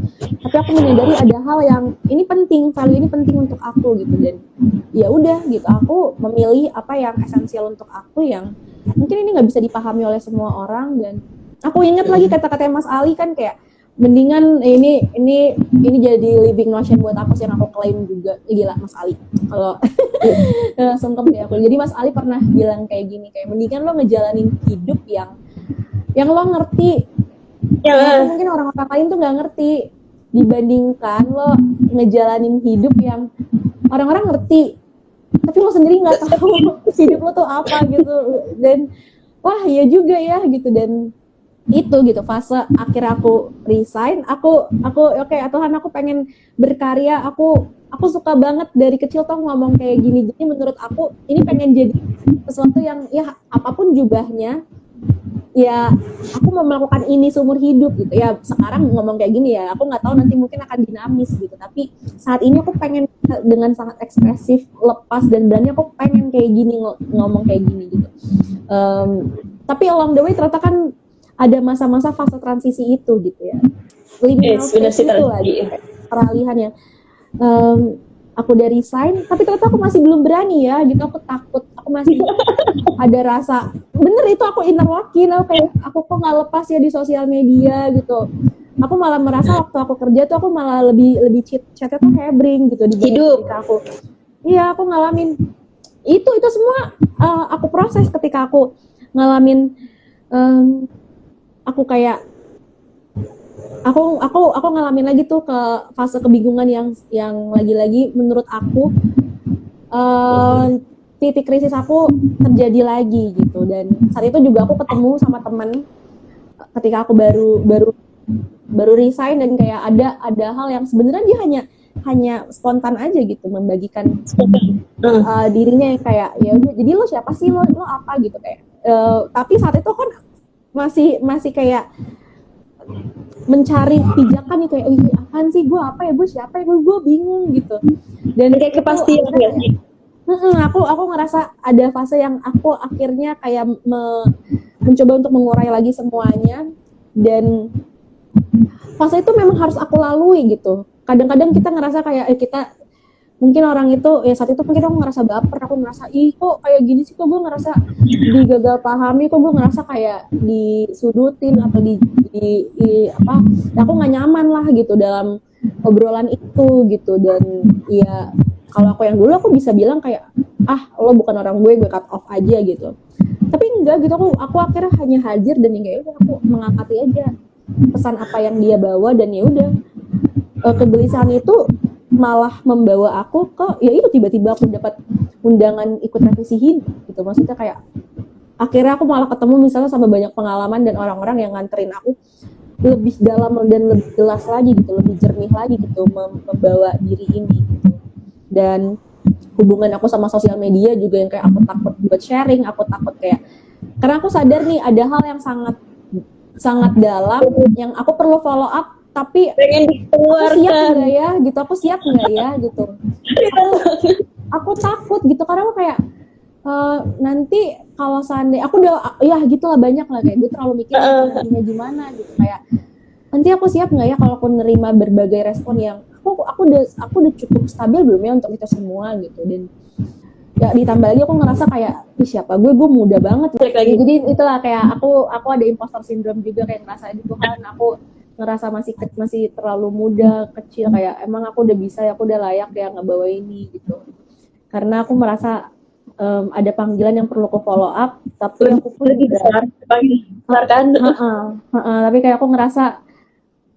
Tapi aku menyadari ada hal yang ini penting, value ini penting untuk aku gitu. Dan ya udah gitu, aku memilih apa yang esensial untuk aku, yang mungkin ini nggak bisa dipahami oleh semua orang. Dan aku ingat lagi kata-kata Mas Ali kan, kayak mendingan ini jadi living notion buat aku sih, yang aku klaim juga. Gila Mas Ali kalau sungkem deh aku. Jadi Mas Ali pernah bilang kayak gini, kayak mendingan lo ngejalanin hidup yang lo ngerti, yang mungkin orang-orang lain tuh nggak ngerti, dibandingkan lo ngejalanin hidup yang orang-orang ngerti tapi lo sendiri nggak tahu hidup lo tuh apa gitu. Dan wah ya juga ya gitu. Dan itu gitu fase akhir aku resign, aku oke, Tuhan aku pengen berkarya, aku suka banget dari kecil tuh ngomong kayak gini. Jadi menurut aku ini pengen jadi sesuatu yang ya apapun jubahnya, ya aku mau melakukan ini seumur hidup gitu. Ya sekarang ngomong kayak gini ya aku nggak tahu nanti mungkin akan dinamis gitu, tapi saat ini aku pengen dengan sangat ekspresif, lepas dan berani, aku pengen kayak gini, ngomong kayak gini gitu. Tapi along the way ternyata kan ada masa-masa fase transisi itu gitu ya, liminal stage itu lagi peralihannya. Aku udah resign tapi ternyata aku masih belum berani ya gitu, aku takut, aku masih ada rasa, bener itu aku inner walking, aku kayak aku kok nggak lepas ya di sosial media gitu. Aku malah merasa waktu aku kerja tuh aku malah lebih chatnya tuh hebring gitu di hidup aku. Iya, aku ngalamin itu semua. Aku proses ketika aku ngalamin aku kayak aku ngalamin lagi tuh ke fase kebingungan yang lagi-lagi menurut aku titik krisis aku terjadi lagi gitu. Dan saat itu juga aku ketemu sama teman ketika aku baru resign, dan kayak ada hal yang sebenarnya dia hanya spontan aja gitu membagikan dirinya, yang kayak ya udah, jadi lo siapa sih, lo apa gitu kayak. Tapi saat itu kan masih kayak mencari pijakan nih, kayak apaan sih, gue apa ya, gue siapa ya, gue bingung gitu. Dan kayak kepastian ya sih. Aku ngerasa ada fase yang aku akhirnya kayak mencoba untuk mengurai lagi semuanya. Dan fase itu memang harus aku lalui gitu. Kadang-kadang kita ngerasa kayak kita mungkin orang itu ya saat itu mungkin aku ngerasa baper, aku ngerasa kok kayak gini sih, kok gue ngerasa digagal pahami, kok gue ngerasa kayak disudutin atau di apa, aku nggak nyaman lah gitu dalam obrolan itu gitu. Dan ya kalau aku yang dulu aku bisa bilang kayak lo bukan orang gue cut off aja gitu. Tapi enggak gitu, aku akhirnya hanya hadir dan kayak udah aku mengangkati aja pesan apa yang dia bawa. Dan ya udah, kegelisahan itu malah membawa aku ke ya itu, tiba-tiba aku dapat undangan ikut revisi hidup gitu. Maksudnya kayak akhirnya aku malah ketemu misalnya sama banyak pengalaman dan orang-orang yang nganterin aku lebih dalam dan lebih jelas lagi gitu, lebih jernih lagi gitu membawa diri ini gitu. Dan hubungan aku sama sosial media juga yang kayak aku takut buat sharing, aku takut kayak, karena aku sadar nih ada hal yang sangat dalam yang aku perlu follow up, tapi aku siap nggak ya gitu, aku siap nggak ya gitu. Aku takut gitu karena aku kayak nanti kalau seandainya aku udah ya gitulah, banyak lah kayak gue terlalu mikir gimana gitu, kayak nanti aku siap nggak ya kalau aku nerima berbagai respon yang aku udah cukup stabil belum ya untuk itu semua gitu. Dan ya ditambah lagi aku ngerasa kayak siapa gue muda banget jadi itulah kayak aku ada imposter syndrome juga, kayak ngerasa itu kan aku ngerasa masih terlalu muda, kecil, kayak emang aku udah bisa ya, aku udah layak ya ngebawa ini gitu. Karena aku merasa ada panggilan yang perlu aku follow up, tapi aku pun lebih besar kan. Tapi kayak aku ngerasa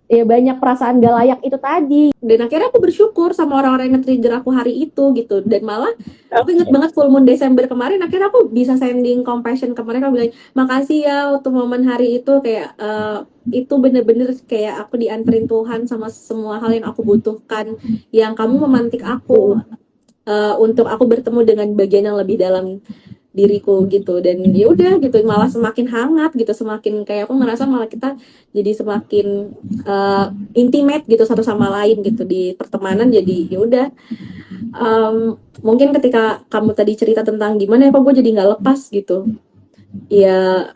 ya banyak perasaan gak layak itu tadi. Dan akhirnya aku bersyukur sama orang-orang yang nge-trigger aku hari itu gitu. Dan malah aku inget banget full moon Desember kemarin, akhirnya aku bisa sending compassion ke mereka, bilang makasih ya untuk momen hari itu, kayak itu bener-bener kayak aku dianterin Tuhan sama semua hal yang aku butuhkan, yang kamu memantik aku untuk aku bertemu dengan bagian yang lebih dalam diriku gitu. Dan ya udah gitu, malah semakin hangat gitu, semakin kayak aku ngerasa malah kita jadi semakin intimate gitu satu sama lain gitu di pertemanan. Jadi ya udah, mungkin ketika kamu tadi cerita tentang gimana ya kok gue jadi nggak lepas gitu ya,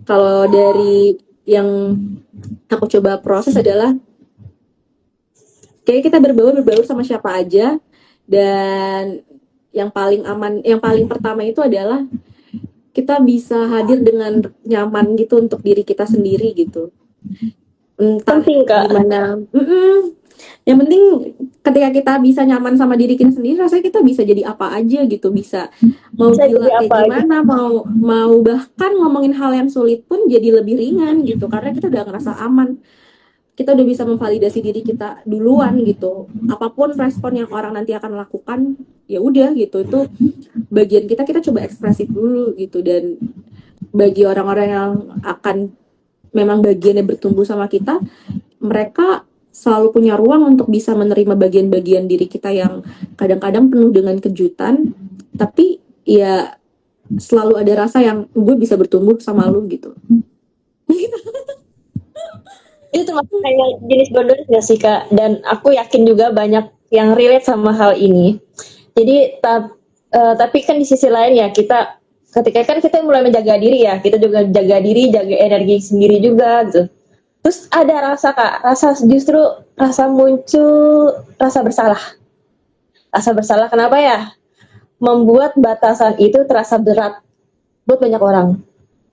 kalau dari yang aku coba proses adalah kayak kita berbaur sama siapa aja. Dan yang paling aman, yang paling pertama itu adalah kita bisa hadir dengan nyaman gitu untuk diri kita sendiri gitu, entah Penting, Kak. gimana. Yang penting ketika kita bisa nyaman sama diri kita sendiri, rasanya kita bisa jadi apa aja gitu, bisa mau Bisa gila jadi kayak apa aja. gimana, mau bahkan ngomongin hal yang sulit pun jadi lebih ringan gitu, karena kita udah ngerasa aman, kita udah bisa memvalidasi diri kita duluan gitu. Apapun respon yang orang nanti akan lakukan, ya udah gitu, itu bagian kita coba ekspresif dulu gitu. Dan bagi orang-orang yang akan memang bagiannya bertumbuh sama kita, mereka selalu punya ruang untuk bisa menerima bagian-bagian diri kita yang kadang-kadang penuh dengan kejutan, tapi ya selalu ada rasa yang gue bisa bertumbuh sama lu gitu. Itu termasuk kayak jenis boundaries nggak sih, Kak? Dan aku yakin juga banyak yang relate sama hal ini. Jadi tapi kan di sisi lain ya, kita ketika kan kita mulai menjaga diri ya, kita juga jaga diri, jaga energi sendiri juga gitu. Terus ada rasa, Kak, justru rasa muncul rasa bersalah. Rasa bersalah kenapa ya? Membuat batasan itu terasa berat buat banyak orang.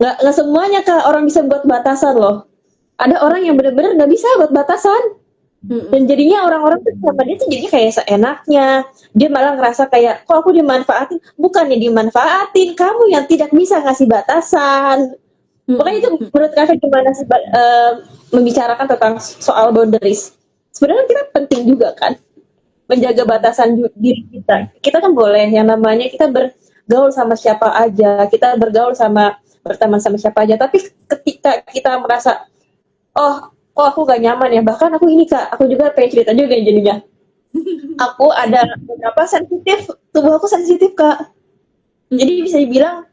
Nggak semuanya, Kak, orang bisa buat batasan loh. Ada orang yang benar-benar nggak bisa buat batasan. Dan jadinya orang-orang tuh sama dia tuh jadi kayak seenaknya. Dia malah ngerasa kayak, kok aku dimanfaatin? Bukannya dimanfaatin, kamu yang tidak bisa ngasih batasan. Makanya itu menurut Kakak gimana sih membicarakan tentang soal boundaries? Sebenarnya kita penting juga kan menjaga batasan diri kita. Kita kan boleh yang namanya kita bergaul sama siapa aja, kita berteman sama siapa aja. Tapi ketika kita merasa, oh aku gak nyaman ya, bahkan aku ini, Kak, aku juga pengen cerita juga jadinya. Aku ada beberapa sensitif, tubuh aku sensitif, Kak. Jadi bisa dibilang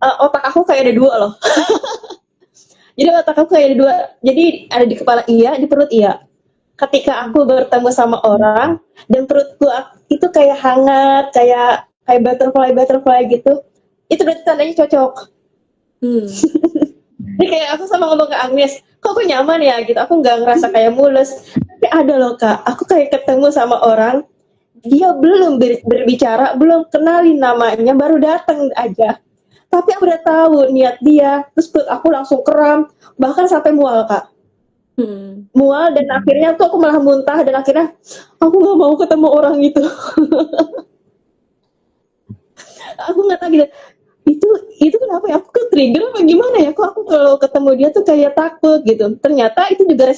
otak aku kayak ada dua loh. Jadi otak aku kayak ada dua. Jadi ada di kepala iya, di perut iya. Ketika aku bertemu sama orang dan perutku itu kayak hangat, kayak butterfly gitu, itu berarti tandanya cocok. Jadi kayak aku sama ngomong ke Agnes, kok aku nyaman ya gitu, aku nggak ngerasa kayak mulus. Tapi ada loh, Kak, aku kayak ketemu sama orang, dia belum berbicara, belum kenalin namanya, baru datang aja. Tapi aku udah tahu niat dia, terus perut aku langsung kram, bahkan sampai mual, Kak. Mual, dan akhirnya tuh aku malah muntah, dan akhirnya aku nggak mau ketemu orang itu. Aku nggak tahu gitu. Itu kenapa ya, aku ke trigger apa gimana ya, kok aku kalau ketemu dia tuh kayak takut gitu. Ternyata itu juga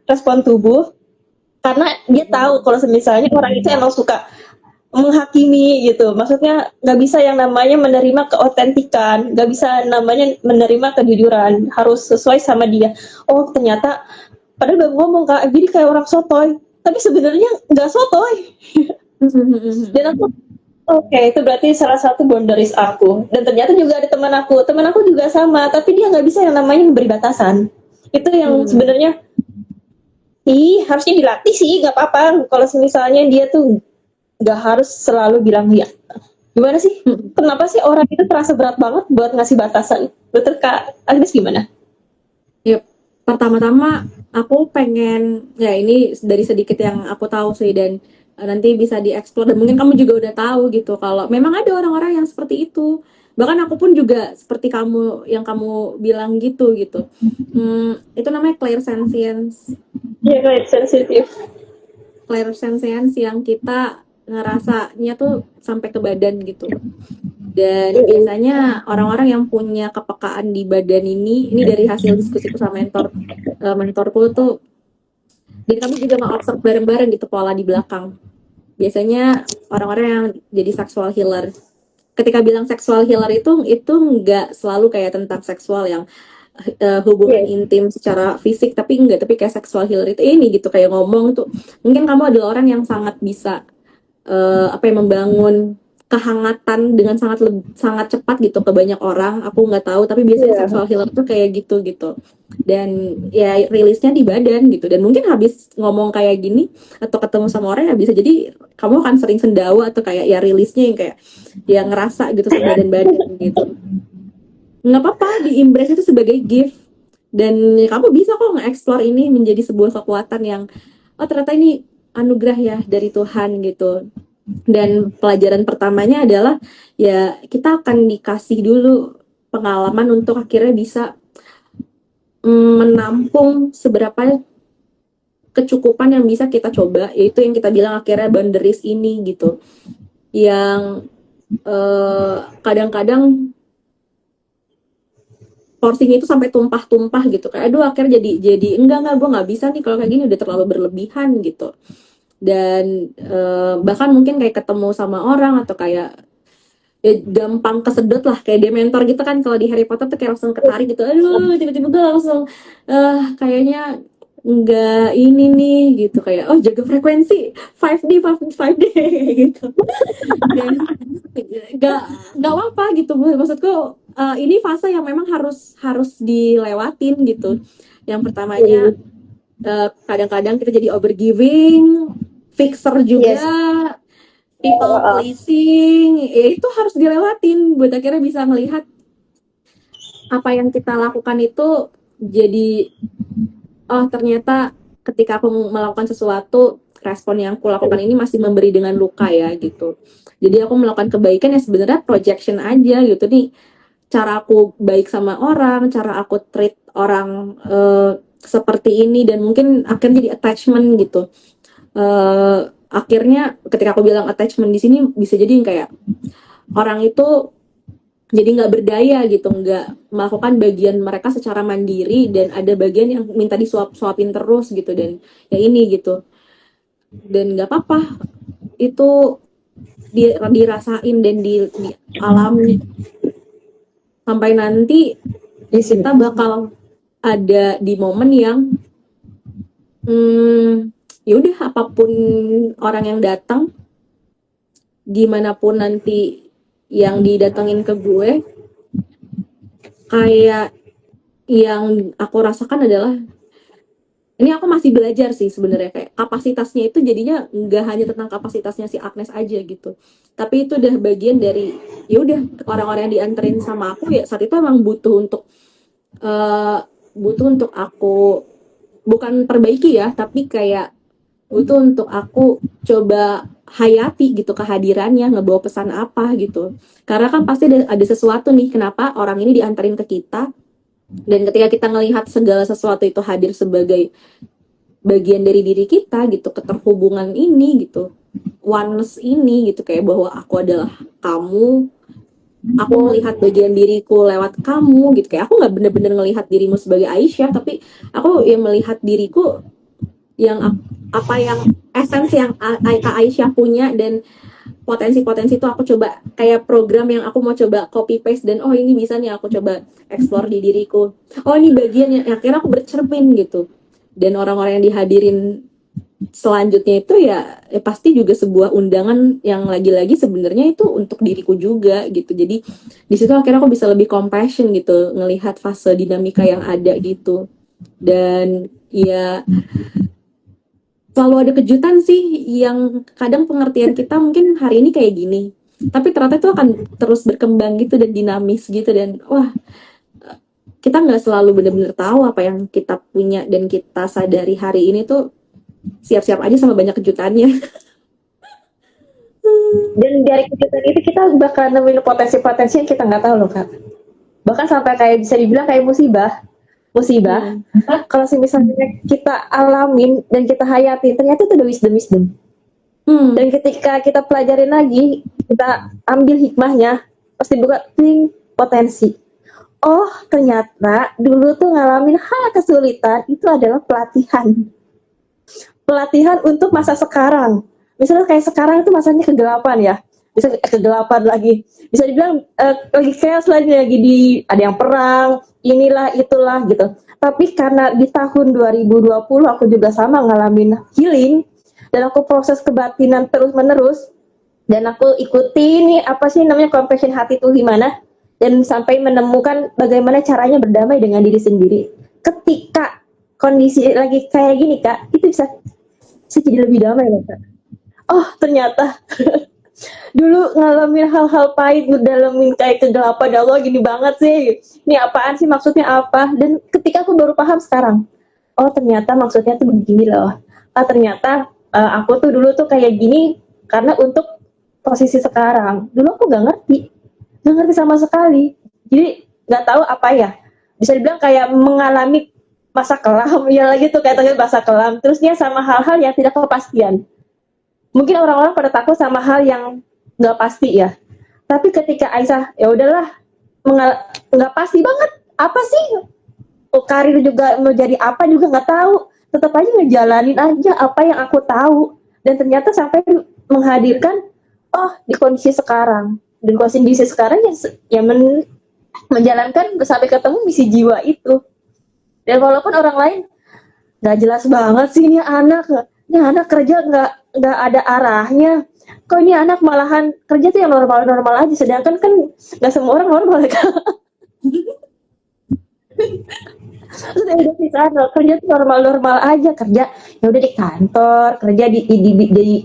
respon tubuh, karena dia tahu kalau misalnya orang itu emang suka menghakimi gitu. Maksudnya nggak bisa yang namanya menerima keotentikan, nggak bisa namanya menerima kejujuran, harus sesuai sama dia. Oh ternyata padahal udah ngomong, Kak, jadi kayak orang sotoy, tapi sebenarnya nggak sotoy. Dan aku oke, itu berarti salah satu boundaries aku. Dan ternyata juga ada teman aku juga sama, tapi dia nggak bisa yang namanya memberi batasan. Itu yang sebenarnya harusnya dilatih sih, nggak apa-apa. Kalau misalnya dia tuh nggak harus selalu bilang ya. Gimana sih? Kenapa sih orang itu terasa berat banget buat ngasih batasan? Betul, Kak Agnes, gimana? Yep. Pertama-tama aku pengen, ya ini dari sedikit yang aku tahu sih, dan nanti bisa dieksplor, dan mungkin kamu juga udah tahu gitu kalau memang ada orang-orang yang seperti itu. Bahkan aku pun juga seperti kamu yang kamu bilang gitu. Itu namanya clairsentience. Iya, right, sensitif. Clairsentience yang kita ngerasanya tuh sampai ke badan gitu. Dan biasanya orang-orang yang punya kepekaan di badan ini dari hasil diskusiku sama mentorku tuh, dan kami juga nge-observe bareng-bareng gitu pola di belakang. Biasanya orang-orang yang jadi sexual healer, ketika bilang sexual healer itu nggak selalu kayak tentang seksual yang hubungan intim secara fisik, tapi kayak sexual healer itu ini gitu, kayak ngomong tuh mungkin kamu adalah orang yang sangat bisa membangun kehangatan dengan sangat cepat gitu ke banyak orang. Aku nggak tahu, tapi biasanya Iya. sexual healer tuh kayak gitu gitu. Dan ya rilisnya di badan gitu. Dan mungkin habis ngomong kayak gini atau ketemu sama orang ya bisa jadi kamu akan sering sendawa atau kayak ya rilisnya yang kayak ya ngerasa gitu sebadan-badan gitu. Nggak apa-apa, di-embrace itu sebagai gift. Dan ya, kamu bisa kok nge-explore ini menjadi sebuah kekuatan yang oh ternyata ini anugerah ya dari Tuhan gitu. Dan pelajaran pertamanya adalah ya kita akan dikasih dulu pengalaman untuk akhirnya bisa menampung seberapa kecukupan yang bisa kita coba, yaitu yang kita bilang akhirnya boundaries ini gitu, yang kadang-kadang porsinya itu sampai tumpah-tumpah gitu, kayak aduh akhirnya jadi enggak gue nggak bisa nih kalau kayak gini udah terlalu berlebihan gitu. Dan bahkan mungkin kayak ketemu sama orang atau kayak ya gampang kesedot lah kayak Dementor gitu kan, kalau di Harry Potter tuh kayak langsung ketarik gitu, aduh tiba-tiba gue langsung kayaknya enggak ini nih gitu, kayak oh jaga frekuensi 5D 5D gitu. Dan nggak apa gitu, maksudku ini fase yang memang harus dilewatin gitu. Yang pertamanya kadang-kadang kita jadi overgiving, fixer juga, people pleasing, ya itu harus dilewatin buat akhirnya bisa melihat apa yang kita lakukan itu jadi oh ternyata ketika aku melakukan sesuatu, respon yang aku lakukan ini masih memberi dengan luka ya gitu. Jadi aku melakukan kebaikan ya sebenarnya projection aja gitu nih, cara aku baik sama orang, cara aku treat orang seperti ini, dan mungkin akhirnya jadi attachment gitu. Akhirnya ketika aku bilang attachment di sini bisa jadi kayak orang itu jadi nggak berdaya gitu, nggak melakukan bagian mereka secara mandiri, dan ada bagian yang minta disuapin terus gitu, dan ya ini gitu. Dan nggak apa-apa itu dirasain dan dialami sampai nanti kita bakal ada di momen yang ya udah apapun orang yang datang, gimana pun nanti yang didatengin ke gue, kayak yang aku rasakan adalah ini aku masih belajar sih sebenarnya, kayak kapasitasnya itu jadinya nggak hanya tentang kapasitasnya si Agnes aja gitu, tapi itu udah bagian dari ya udah orang-orang yang dianterin sama aku ya saat itu emang butuh untuk aku bukan perbaiki ya, tapi kayak butuh untuk aku coba hayati gitu kehadirannya, ngebawa pesan apa gitu. Karena kan pasti ada sesuatu nih kenapa orang ini diantarin ke kita, dan ketika kita ngelihat segala sesuatu itu hadir sebagai bagian dari diri kita gitu, keterhubungan ini gitu, oneness ini gitu, kayak bahwa aku adalah kamu, aku melihat bagian diriku lewat kamu gitu, kayak aku nggak bener-bener ngelihat dirimu sebagai Aisyah, tapi aku yang melihat diriku yang apa yang esensi yang Aisyah punya, dan potensi-potensi itu aku coba kayak program yang aku mau coba copy paste, dan oh ini bisa nih aku coba explore di diriku, oh ini bagian yang akhirnya aku bercermin gitu. Dan orang-orang yang dihadirin selanjutnya itu ya pasti juga sebuah undangan yang lagi-lagi sebenarnya itu untuk diriku juga gitu. Jadi di situ akhirnya aku bisa lebih compassion gitu ngelihat fase dinamika yang ada gitu. Dan ya selalu ada kejutan sih, yang kadang pengertian kita mungkin hari ini kayak gini, tapi ternyata itu akan terus berkembang gitu dan dinamis gitu, dan wah kita nggak selalu benar-benar tahu apa yang kita punya, dan kita sadari hari ini tuh siap-siap aja sama banyak kejutannya. Dan dari kejutan itu kita bakal nemuin potensi-potensi yang kita nggak tahu loh Kak. Bahkan sampai kayak bisa dibilang kayak musibah. Kalau misalnya kita alamin dan kita hayati, ternyata itu udah wisdom. Dan ketika kita pelajarin lagi, kita ambil hikmahnya, pasti buka potensi. Oh ternyata dulu tuh ngalamin hal kesulitan itu adalah pelatihan untuk masa sekarang. Misalnya kayak sekarang itu masanya kegelapan ya, bisa kegelapan lagi, bisa dibilang lagi chaos lagi ada yang perang, inilah itulah gitu. Tapi karena di tahun 2020 aku juga sama ngalamin healing, dan aku proses kebatinan terus menerus, dan aku ikuti nih apa sih namanya compassion hati itu gimana, dan sampai menemukan bagaimana caranya berdamai dengan diri sendiri. Ketika kondisi lagi kayak gini kak, itu bisa jadi lebih damai loh kak. Oh ternyata dulu ngalamin hal-hal pahit, ngedalamin kayak kegelapan, ya Allah gini banget sih, ini apaan sih, maksudnya apa. Dan ketika aku baru paham sekarang, oh ternyata maksudnya tuh begini loh. Ternyata aku tuh dulu tuh kayak gini karena untuk posisi sekarang. Dulu aku nggak ngerti sama sekali. Jadi nggak tahu apa ya. Bisa dibilang kayak mengalami masa kelam, ya lagi tuh kayak tadi masa kelam. Terusnya sama hal-hal yang tidak kepastian. Mungkin orang-orang pada takut sama hal yang nggak pasti ya. Tapi ketika Aisyah, ya udahlah, nggak pasti banget. Apa sih? Karir juga mau jadi apa juga nggak tahu. Tetap aja ngejalanin aja apa yang aku tahu. Dan ternyata sampai menghadirkan, oh di kondisi sekarang. Dan kondisi sekarang ya menjalankan sampai ketemu misi jiwa itu. Dan walaupun orang lain nggak jelas banget sih ini anak kerja nggak ada arahnya, kok ini anak malahan kerja tuh yang normal-normal aja, sedangkan kan nggak semua orang normal kan. Terus ada di sana kerja tuh normal-normal aja, kerja ya udah di kantor, kerja di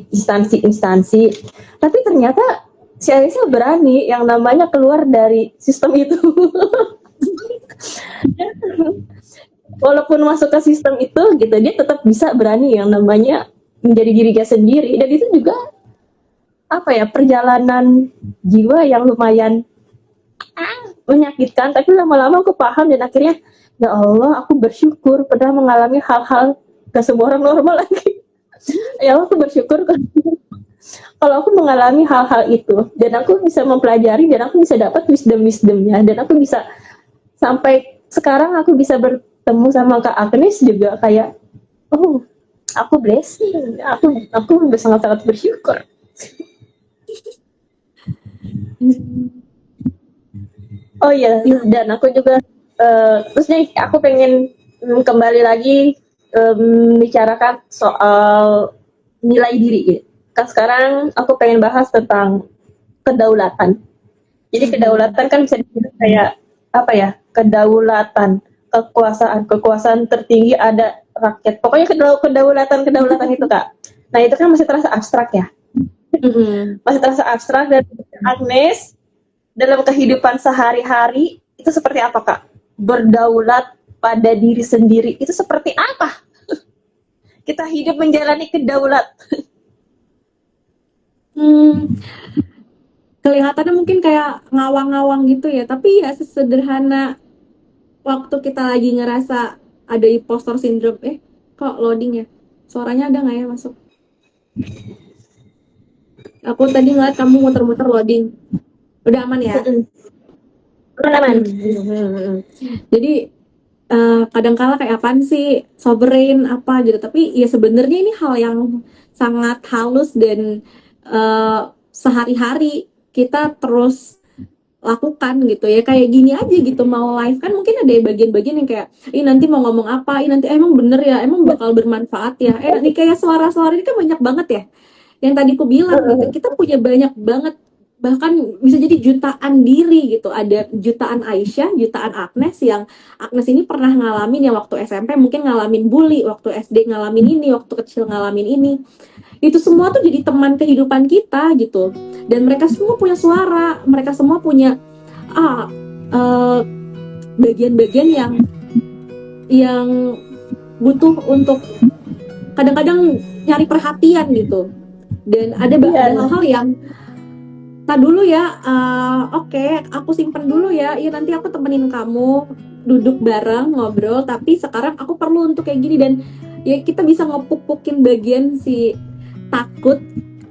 instansi-instansi, tapi ternyata si Aisyah berani yang namanya keluar dari sistem itu. Walaupun masuk ke sistem itu gitu, dia tetap bisa berani yang namanya menjadi dirinya sendiri. Dan itu juga apa ya, perjalanan jiwa yang lumayan menyakitkan, tapi lama-lama aku paham dan akhirnya ya Allah aku bersyukur pernah mengalami hal-hal gak semua orang normal lagi. Ya Allah aku bersyukur kalau aku mengalami hal-hal itu, dan aku bisa mempelajari, dan aku bisa dapat wisdomnya, dan aku bisa sampai sekarang aku bisa bertemu sama Kak Agnes juga kayak, oh aku blessing, aku sangat-sangat bersyukur. Oh iya, dan aku juga terus nih aku pengen kembali lagi bicarakan soal nilai diri gitu. Kan sekarang aku pengen bahas tentang kedaulatan. Jadi kedaulatan kan bisa dibilang kayak apa ya? Kedaulatan, kekuasaan tertinggi ada rakyat. Pokoknya kedaulatan itu Kak. Nah itu kan masih terasa abstrak ya. Masih terasa abstrak. Dan Agnes dalam kehidupan sehari-hari itu seperti apa Kak? Berdaulat pada diri sendiri itu seperti apa? Kita hidup menjalani kedaulat. Kelihatannya mungkin kayak ngawang-ngawang gitu ya, tapi ya sesederhana waktu kita lagi ngerasa ada impostor syndrome. Kok loading ya? Suaranya ada nggak ya masuk? Aku tadi ngeliat kamu muter-muter loading. Udah aman ya? Aman. Jadi kadang-kala kayak apaan sih sovereign apa gitu, tapi ya sebenarnya ini hal yang sangat halus dan sehari-hari kita terus lakukan gitu ya, kayak gini aja gitu, mau live kan mungkin ada bagian-bagian yang kayak ini nanti mau ngomong apa, ini nanti emang bener ya, emang bakal bermanfaat ya, ini kayak suara-suara ini kan banyak banget ya, yang tadi aku bilang gitu, kita punya banyak banget, bahkan bisa jadi jutaan diri gitu, ada jutaan Aisyah, jutaan Agnes, yang Agnes ini pernah ngalamin yang waktu SMP mungkin ngalamin bully, waktu SD ngalamin ini, waktu kecil ngalamin ini, itu semua tuh jadi teman kehidupan kita gitu, dan mereka semua punya suara, mereka semua punya bagian-bagian yang butuh untuk kadang-kadang nyari perhatian gitu, dan ada hal-hal yang tak dulu ya, oke, aku simpen dulu ya, nanti aku temenin kamu duduk bareng ngobrol, tapi sekarang aku perlu untuk kayak gini, dan ya kita bisa ngepuk-pukin bagian si takut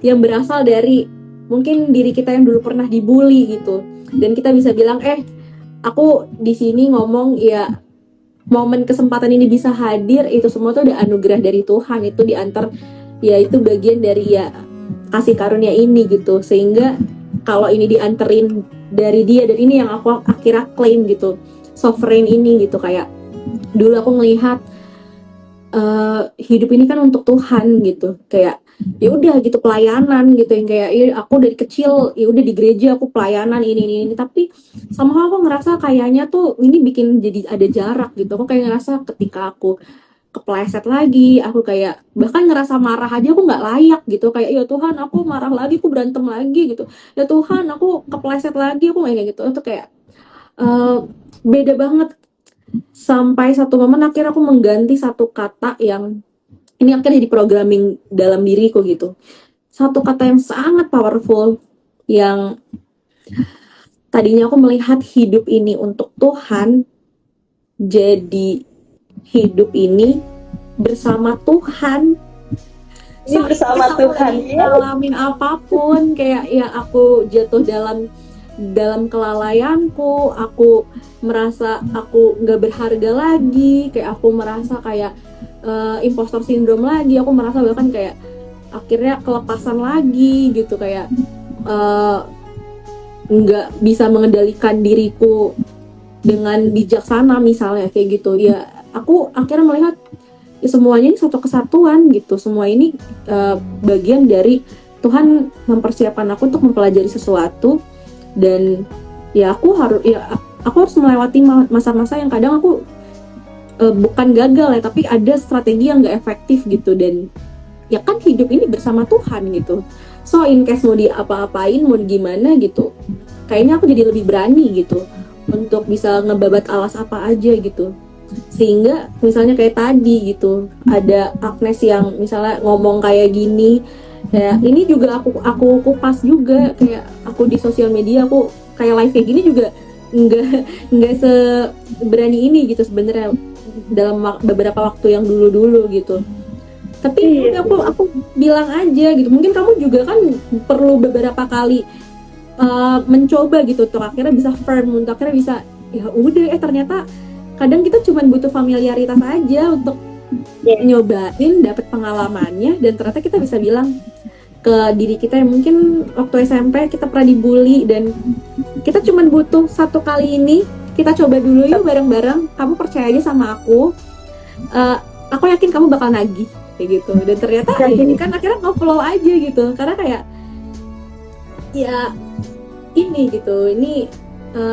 yang berasal dari mungkin diri kita yang dulu pernah dibully gitu, dan kita bisa bilang aku di sini ngomong ya, momen kesempatan ini bisa hadir, itu semua tuh udah anugerah dari Tuhan, itu diantar ya, itu bagian dari ya kasih karunia ini gitu, sehingga kalau ini dianterin dari dia, dan ini yang aku akhirnya klaim gitu, sovereign ini gitu, kayak dulu aku ngelihat hidup ini kan untuk Tuhan gitu, kayak ya udah gitu pelayanan gitu, yang kayak ya, aku dari kecil ya udah di gereja aku pelayanan ini, tapi sama aku ngerasa kayaknya tuh ini bikin jadi ada jarak gitu. Aku kayak ngerasa ketika aku kepleset lagi, aku kayak bahkan ngerasa marah aja aku nggak layak gitu, kayak ya Tuhan aku marah lagi, aku berantem lagi gitu, ya Tuhan aku kepleset lagi, aku kayak gitu. Itu kayak eh, beda banget. Sampai satu momen akhirnya aku mengganti satu kata yang ini akhirnya jadi programming dalam diriku gitu, satu kata yang sangat powerful yang tadinya aku melihat hidup ini untuk Tuhan, jadi hidup ini bersama Tuhan. Ini bersama aku Tuhan, lagi ya. ngalamin apapun, kayak ya aku jatuh dalam kelalaianku, aku merasa aku nggak berharga lagi, kayak aku merasa kayak imposter syndrome lagi, aku merasa bahkan kayak akhirnya kelepasan lagi gitu, kayak eh, nggak bisa mengendalikan diriku dengan bijaksana misalnya kayak gitu ya. Aku akhirnya melihat ya semuanya ini satu kesatuan gitu, semua ini bagian dari Tuhan mempersiapkan aku untuk mempelajari sesuatu, dan ya aku harus melewati masa-masa yang kadang aku bukan gagal ya, tapi ada strategi yang nggak efektif gitu, dan ya kan hidup ini bersama Tuhan gitu. So in case mau diapa-apain, mau gimana gitu, kayaknya aku jadi lebih berani gitu untuk bisa ngebabat alas apa aja gitu. Sehingga misalnya kayak tadi gitu, ada Agnes yang misalnya ngomong kayak gini, kayak ini juga aku kupas juga, kayak aku di sosial media aku kayak live kayak gini juga nggak seberani ini gitu sebenarnya dalam beberapa waktu yang dulu gitu. Tapi aku bilang aja gitu, mungkin kamu juga kan perlu beberapa kali mencoba gitu untuk akhirnya bisa firm, untuk akhirnya bisa ya udah ternyata kadang kita cuma butuh familiaritas aja untuk nyobain, dapet pengalamannya, dan ternyata kita bisa bilang ke diri kita yang mungkin waktu SMP kita pernah dibully, dan kita cuma butuh satu kali ini kita coba dulu yuk bareng-bareng, kamu percaya aja sama aku yakin kamu bakal nagih kayak gitu. Dan ternyata ini kan akhirnya nge-flow aja gitu, karena kayak ya ini gitu, ini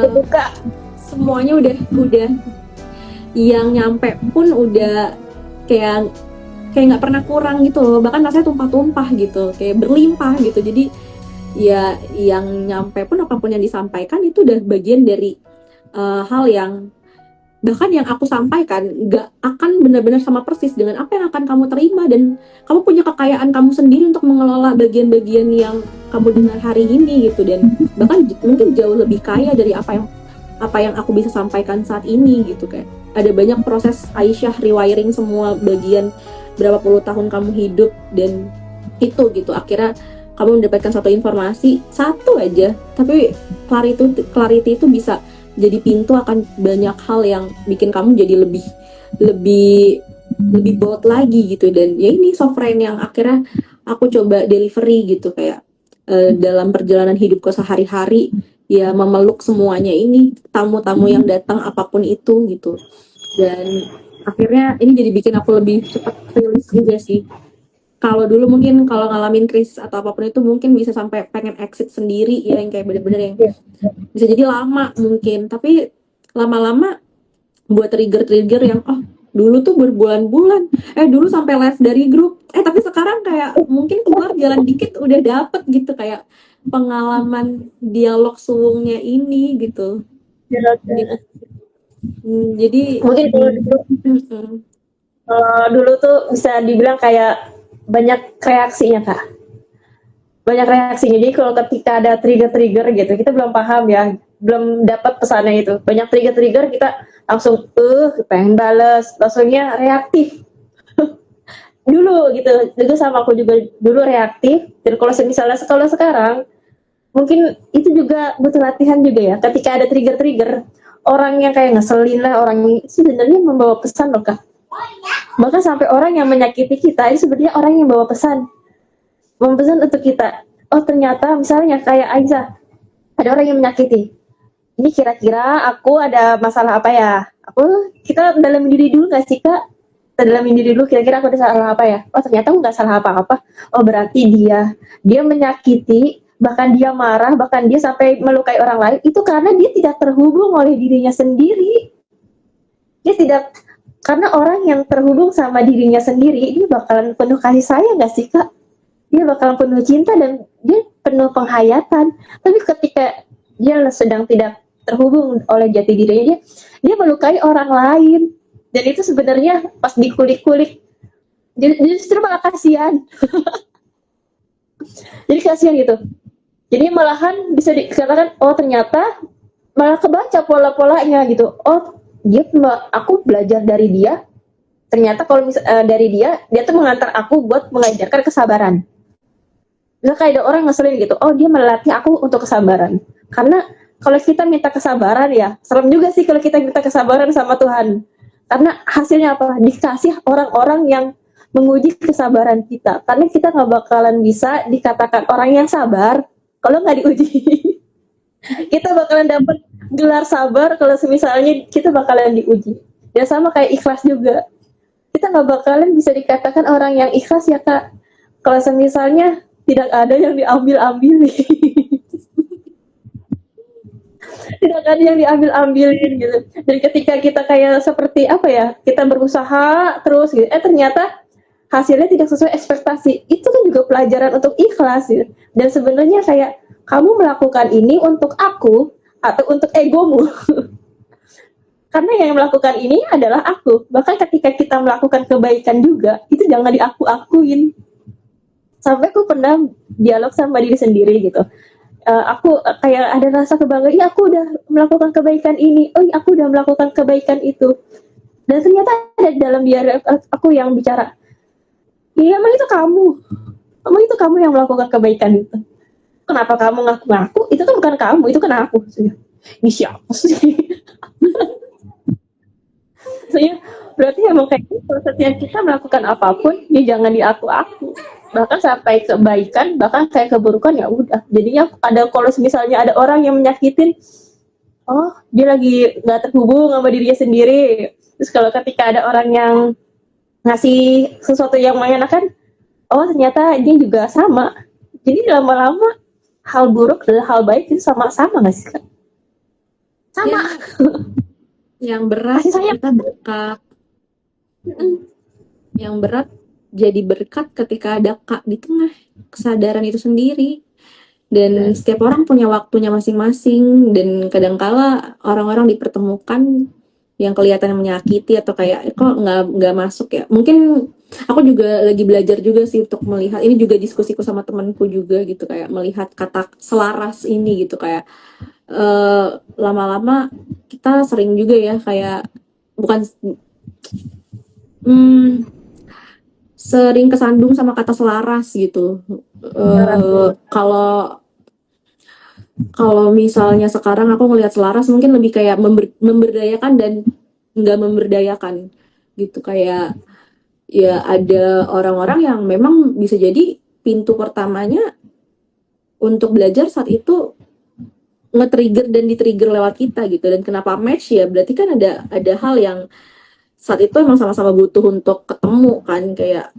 Buka. semuanya udah yang nyampe pun udah kayak nggak pernah kurang gitu loh, bahkan rasanya tumpah-tumpah gitu, kayak berlimpah gitu. Jadi ya yang nyampe pun apapun yang disampaikan itu udah bagian dari hal yang bahkan yang aku sampaikan nggak akan benar-benar sama persis dengan apa yang akan kamu terima, dan kamu punya kekayaan kamu sendiri untuk mengelola bagian-bagian yang kamu dengar hari ini gitu, dan bahkan mungkin jauh lebih kaya dari apa yang aku bisa sampaikan saat ini gitu. Kayak ada banyak proses Aisyah rewiring semua bagian berapa puluh tahun kamu hidup, dan itu gitu akhirnya kamu mendapatkan satu informasi satu aja, tapi clarity itu bisa jadi pintu akan banyak hal yang bikin kamu jadi lebih bold lagi gitu. Dan ya ini sovereign yang akhirnya aku coba delivery gitu, kayak dalam perjalanan hidupku sehari-hari ya memeluk semuanya ini, tamu-tamu yang datang apapun itu gitu. Dan akhirnya ini jadi bikin aku lebih cepat rilis juga sih. Kalau dulu mungkin kalau ngalamin krisis atau apapun itu mungkin bisa sampai pengen exit sendiri ya, yang kayak bener-bener yang bisa jadi lama mungkin, tapi lama-lama buat trigger yang dulu tuh berbulan-bulan, dulu sampai left dari grup, tapi sekarang kayak mungkin keluar jalan dikit udah dapet gitu, kayak pengalaman dialog suwungnya ini gitu. Jadi Mungkin dulu tuh bisa dibilang kayak banyak reaksinya kak, banyak reaksinya. Jadi kalau ketika ada trigger gitu, kita belum paham ya, belum dapat pesannya itu, banyak trigger kita langsung pengen bales, langsungnya reaktif dulu gitu. Juga sama aku juga dulu reaktif. Dan kalau misalnya sekarang mungkin itu juga butuh latihan juga ya, ketika ada trigger orang yang kayak ngeselin lah, orang yang sebenarnya membawa pesan loh kak. Bahkan sampai orang yang menyakiti kita ini sebenarnya orang yang bawa pesan untuk kita. Oh ternyata misalnya kayak Aiza, ada orang yang menyakiti, ini kira-kira aku ada masalah apa ya, kita dalam diri dulu gak sih kak, kita dalamin diri dulu, kira-kira aku ada salah apa ya? Oh ternyata aku nggak salah apa-apa. Oh berarti dia menyakiti, bahkan dia marah, bahkan dia sampai melukai orang lain, itu karena dia tidak terhubung oleh dirinya sendiri. Dia tidak, karena orang yang terhubung sama dirinya sendiri, dia bakalan penuh kasih sayang nggak sih Kak? Dia bakalan penuh cinta dan dia penuh penghayatan. Tapi ketika dia sedang tidak terhubung oleh jati dirinya, dia melukai orang lain. Dan itu sebenarnya pas dikulik-kulik, justru malah kasihan. Jadi kasihan gitu. Jadi malahan bisa dikatakan, oh ternyata malah kebaca pola-polanya gitu. Oh aku belajar dari dia. Ternyata kalau dari dia tuh mengantar aku buat mengajarkan kesabaran. Misal kayak ada orang ngeselin gitu, oh dia melatih aku untuk kesabaran. Karena kalau kita minta kesabaran ya, serem juga sih kalau kita minta kesabaran sama Tuhan. Karena hasilnya apa? Dikasih orang-orang yang menguji kesabaran kita. Karena kita nggak bakalan bisa dikatakan orang yang sabar kalau nggak diuji. Kita bakalan dapat gelar sabar kalau misalnya kita bakalan diuji. Ya sama kayak ikhlas juga. Kita nggak bakalan bisa dikatakan orang yang ikhlas ya Kak. Kalau misalnya tidak ada yang diambil-ambilin. Tidak ada yang diambil-ambilin gitu. Dan ketika kita kayak seperti apa ya, kita berusaha terus gitu, ternyata hasilnya tidak sesuai ekspektasi. Itu kan juga pelajaran untuk ikhlas gitu. Dan sebenarnya kayak kamu melakukan ini untuk aku atau untuk egomu. Karena yang melakukan ini adalah aku. Bahkan ketika kita melakukan kebaikan juga, itu jangan diaku-akuin. Sampai aku pernah dialog sama diri sendiri gitu. Aku kayak ada rasa kebanggaan, iya aku udah melakukan kebaikan ini, oh iya aku udah melakukan kebaikan itu. Dan ternyata ada dalam diri aku yang bicara, iya emang itu kamu yang melakukan kebaikan itu. Kenapa kamu ngaku-ngaku? Itu kan bukan kamu, itu kan aku. Ini siapa sih? Soalnya berarti emang kayak gitu, setiap kita melakukan apapun, ya jangan diaku-aku. Bahkan sampai kebaikan, bahkan kayak keburukan ya udah. Jadinya ada kalau misalnya ada orang yang menyakitin, oh dia lagi nggak terhubung sama dirinya sendiri. Terus kalau ketika ada orang yang ngasih sesuatu yang mengenakan, oh ternyata dia juga sama. Jadi lama-lama hal buruk dan hal baik itu sama-sama nggak sih Kak? Sama. Yang berat kita berkat. Yang berat jadi berkat ketika ada Kak di tengah, kesadaran itu sendiri. Dan setiap orang punya waktunya masing-masing, dan kadangkala orang-orang dipertemukan yang kelihatan menyakiti atau kayak kok nggak masuk ya. Mungkin aku juga lagi belajar juga sih untuk melihat, ini juga diskusiku sama temanku juga gitu, kayak melihat kata selaras ini gitu, kayak lama-lama kita sering juga ya kayak bukan sering kesandung sama kata selaras gitu. Kalau misalnya sekarang aku ngelihat selaras mungkin lebih kayak memberdayakan dan nggak memberdayakan gitu. Kayak ya ada orang-orang yang memang bisa jadi pintu pertamanya untuk belajar saat itu nge-trigger dan di-trigger lewat kita gitu. Dan kenapa match ya, berarti kan ada hal yang saat itu emang sama-sama butuh untuk ketemu kan, kayak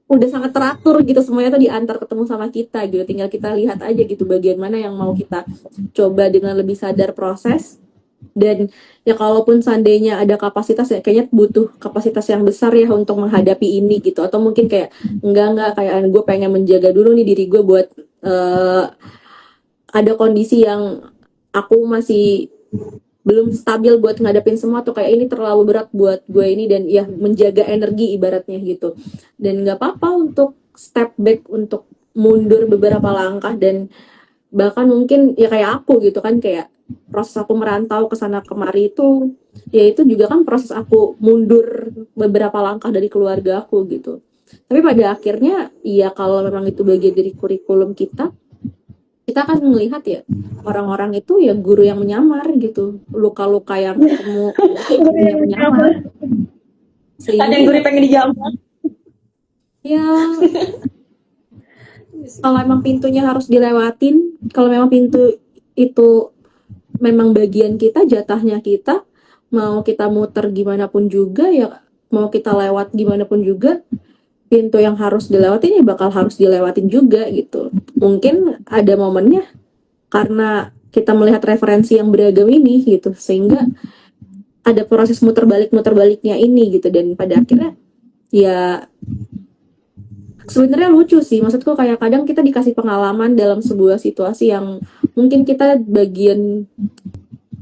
udah sangat teratur gitu, semuanya tuh diantar ketemu sama kita gitu. Tinggal kita lihat aja gitu bagian mana yang mau kita coba dengan lebih sadar proses. Dan ya kalaupun seandainya ada kapasitas ya kayaknya butuh kapasitas yang besar ya untuk menghadapi ini gitu. Atau mungkin kayak enggak kayak gue pengen menjaga dulu nih diri gue buat ada kondisi yang aku masih belum stabil buat ngadepin semua tuh, kayak ini terlalu berat buat gue ini, dan ya menjaga energi ibaratnya gitu. Dan nggak apa-apa untuk step back, untuk mundur beberapa langkah, dan bahkan mungkin ya kayak aku gitu kan, kayak proses aku merantau ke sana kemari itu ya itu juga kan proses aku mundur beberapa langkah dari keluarga aku gitu. Tapi pada akhirnya ya kalau memang itu bagian dari kurikulum kita kan melihat ya orang-orang itu ya guru yang menyamar gitu, luka-luka yang ketemu guru yang menyamar. Ada yang guru pengen dijamar. Ya kalau emang pintunya harus dilewatin, kalau memang pintu itu memang bagian kita, jatahnya kita, mau kita muter gimana pun juga ya mau kita lewat gimana pun juga, pintu yang harus dilewatin ya bakal harus dilewatin juga gitu. Mungkin ada momennya karena kita melihat referensi yang beragam ini gitu, sehingga ada proses muter-baliknya ini gitu, dan pada akhirnya ya sebenarnya lucu sih, maksudku kayak kadang kita dikasih pengalaman dalam sebuah situasi yang mungkin kita bagian